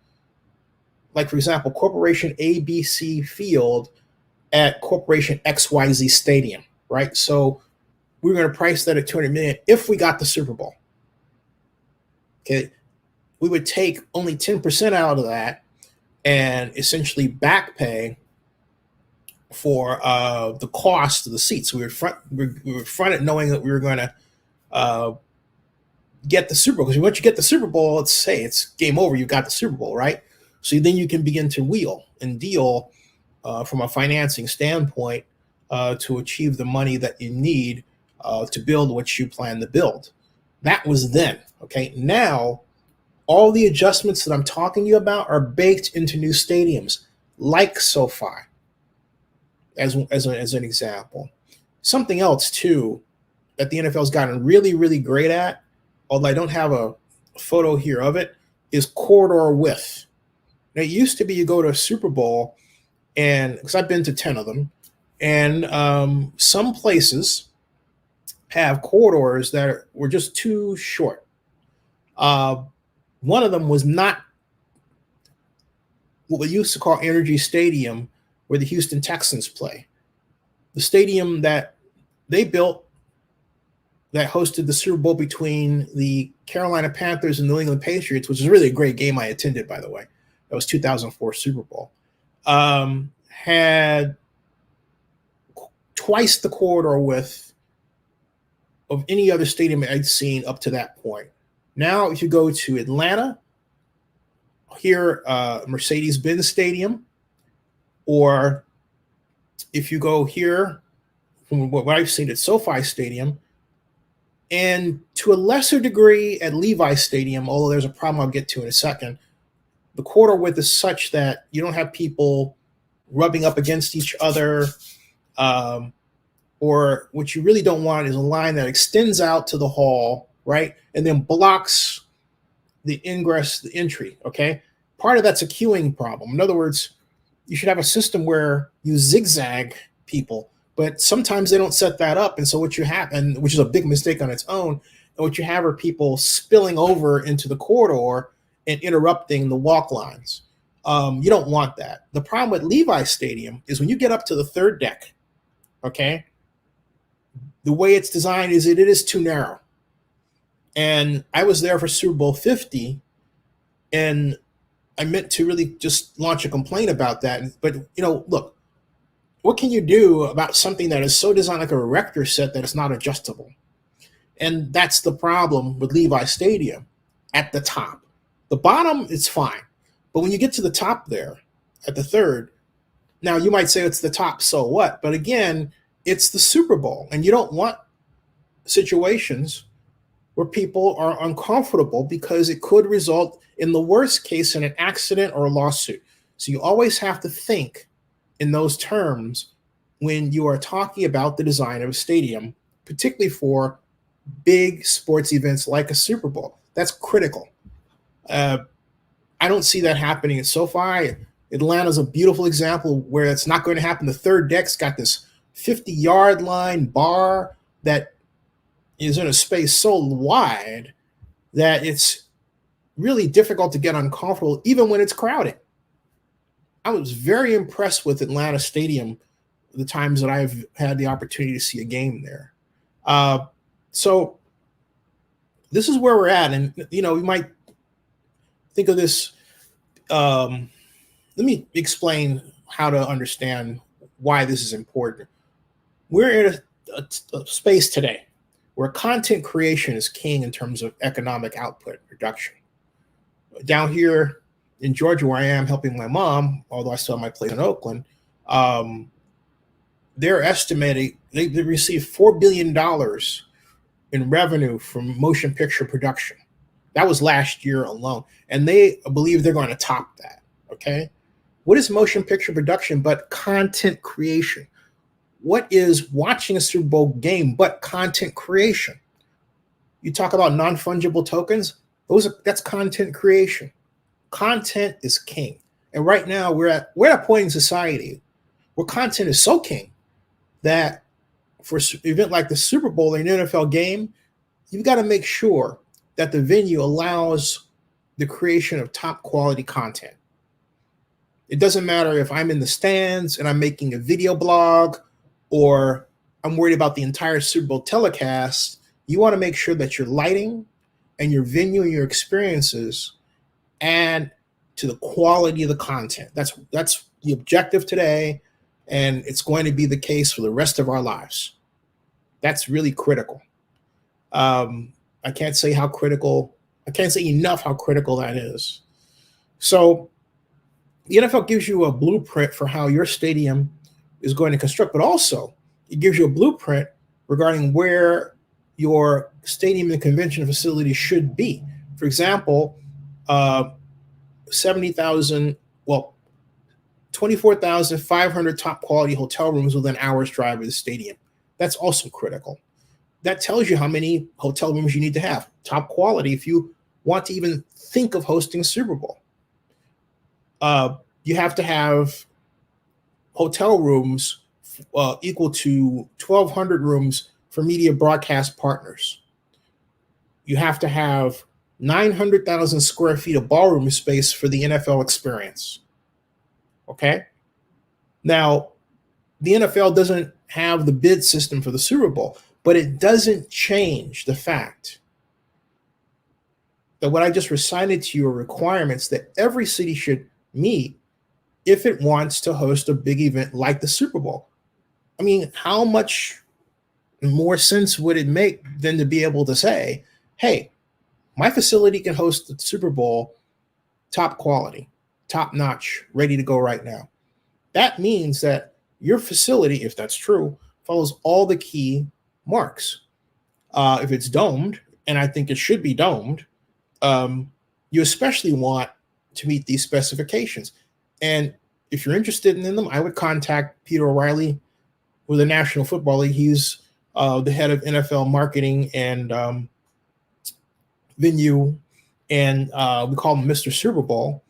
like for example, Corporation ABC Field at Corporation XYZ Stadium, right? So we're going to price that at $200 million if we got the Super Bowl. Okay. We would take only 10% out of that and essentially back pay for the cost of the seats. We would front it knowing that we were going to get the Super Bowl. Because once you get the Super Bowl, it's game over. You got the Super Bowl, right? So then you can begin to wheel and deal from a financing standpoint to achieve the money that you need to build what you plan to build. That was then. Okay. Now, all the adjustments that I'm talking to you about are baked into new stadiums, like SoFi, as an example. Something else, too, that the NFL's gotten really, really great at, although I don't have a photo here of it, is corridor width. Now, it used to be you go to a Super Bowl, and because I've been to 10 of them, and some places have corridors that were just too short. One of them was not what we used to call Energy Stadium, where the Houston Texans play. The stadium that they built that hosted the Super Bowl between the Carolina Panthers and New England Patriots, which is really a great game I attended, by the way. That was 2004 Super Bowl. Had twice the corridor width of any other stadium I'd seen up to that point. Now, if you go to Atlanta, here, Mercedes-Benz Stadium, or if you go here, from what I've seen at SoFi Stadium, And to a lesser degree at Levi Stadium, although there's a problem I'll get to in a second, the quarter width is such that you don't have people rubbing up against each other. Or what you really don't want is a line that extends out to the hall, right? And then blocks the ingress, the entry, okay? Part of that's a queuing problem. In other words, you should have a system where you zigzag people, but sometimes they don't set that up. And so what you have, and which is a big mistake on its own, and what you have are people spilling over into the corridor and interrupting the walk lines. You don't want that. The problem with Levi Stadium is when you get up to the third deck, okay, the way it's designed is it is too narrow. And I was there for Super Bowl 50, and I meant to really just launch a complaint about that. But, look, what can you do about something that is so designed like a erector set that it's not adjustable? And that's the problem with Levi Stadium at the top. The bottom, it's fine. But when you get to the top there at the third, now you might say it's the top, so what? But again, it's the Super Bowl, and you don't want situations where people are uncomfortable because it could result in the worst case in an accident or a lawsuit. So you always have to think in those terms when you are talking about the design of a stadium, particularly for big sports events like a Super Bowl. That's critical. I don't see that happening at SoFi. Atlanta's a beautiful example where it's not going to happen. The third deck's got this 50-yard line bar that is in a space so wide that it's really difficult to get uncomfortable even when it's crowded. I was very impressed with Atlanta Stadium the times that I've had the opportunity to see a game there. So this is where we're at. And, we might think of this. Let me explain how to understand why this is important. We're in a space today where content creation is king in terms of economic output production. Down here in Georgia, where I am helping my mom, although I still have my place in Oakland, they're estimating they received $4 billion in revenue from motion picture production. That was last year alone. And they believe they're going to top that, okay? What is motion picture production but content creation? What is watching a Super Bowl game but content creation? You talk about non-fungible tokens, that's content creation. Content is king. And right now we're at a point in society where content is so king that for an event like the Super Bowl or an NFL game, you've got to make sure that the venue allows the creation of top quality content. It doesn't matter if I'm in the stands and I'm making a video blog or I'm worried about the entire Super Bowl telecast. You want to make sure that your lighting and your venue and your experiences add to the quality of the content. That's the objective today, and it's going to be the case for the rest of our lives. That's really critical. I can't say enough how critical that is. So the NFL gives you a blueprint for how your stadium is going to construct, but also it gives you a blueprint regarding where your stadium and convention facility should be. For example, 24,500 top quality hotel rooms within an hour's drive of the stadium. That's also critical. That tells you how many hotel rooms you need to have, top quality, if you want to even think of hosting a Super Bowl. You have to have hotel rooms equal to 1,200 rooms for media broadcast partners. You have to have 900,000 square feet of ballroom space for the NFL experience. Okay? Now, the NFL doesn't have the bid system for the Super Bowl, but it doesn't change the fact that what I just recited to you are requirements that every city should meet if it wants to host a big event like the Super Bowl. I mean, how much more sense would it make than to be able to say, hey, my facility can host the Super Bowl top quality, top notch, ready to go right now. That means that your facility, if that's true, follows all the key marks. if it's domed, and I think it should be domed, you especially want to meet these specifications. And if you're interested in them, I would contact Peter O'Reilly with the National Football League. He's the head of NFL marketing and venue, and we call him Mr. Super Bowl.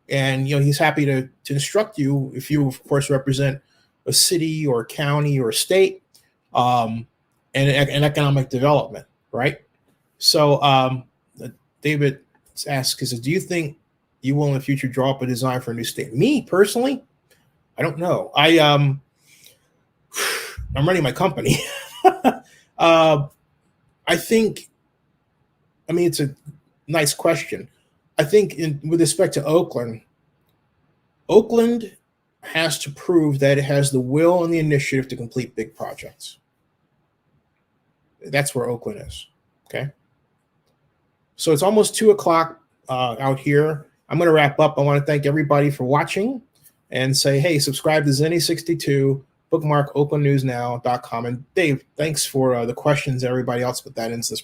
And he's happy to instruct you if you, of course, represent a city or a county or a state, and economic development, right? So David asks, do you think you will in the future draw up a design for a new state? Me personally, I don't know. I'm running my company. I think, it's a nice question. I think with respect to Oakland has to prove that it has the will and the initiative to complete big projects. That's where Oakland is. Okay. So it's almost 2:00 out here. I'm going to wrap up. I want to thank everybody for watching and say, hey, subscribe to Zenny62, bookmark oaklandnewsnow.com. And Dave, thanks for the questions, everybody else, but that ends this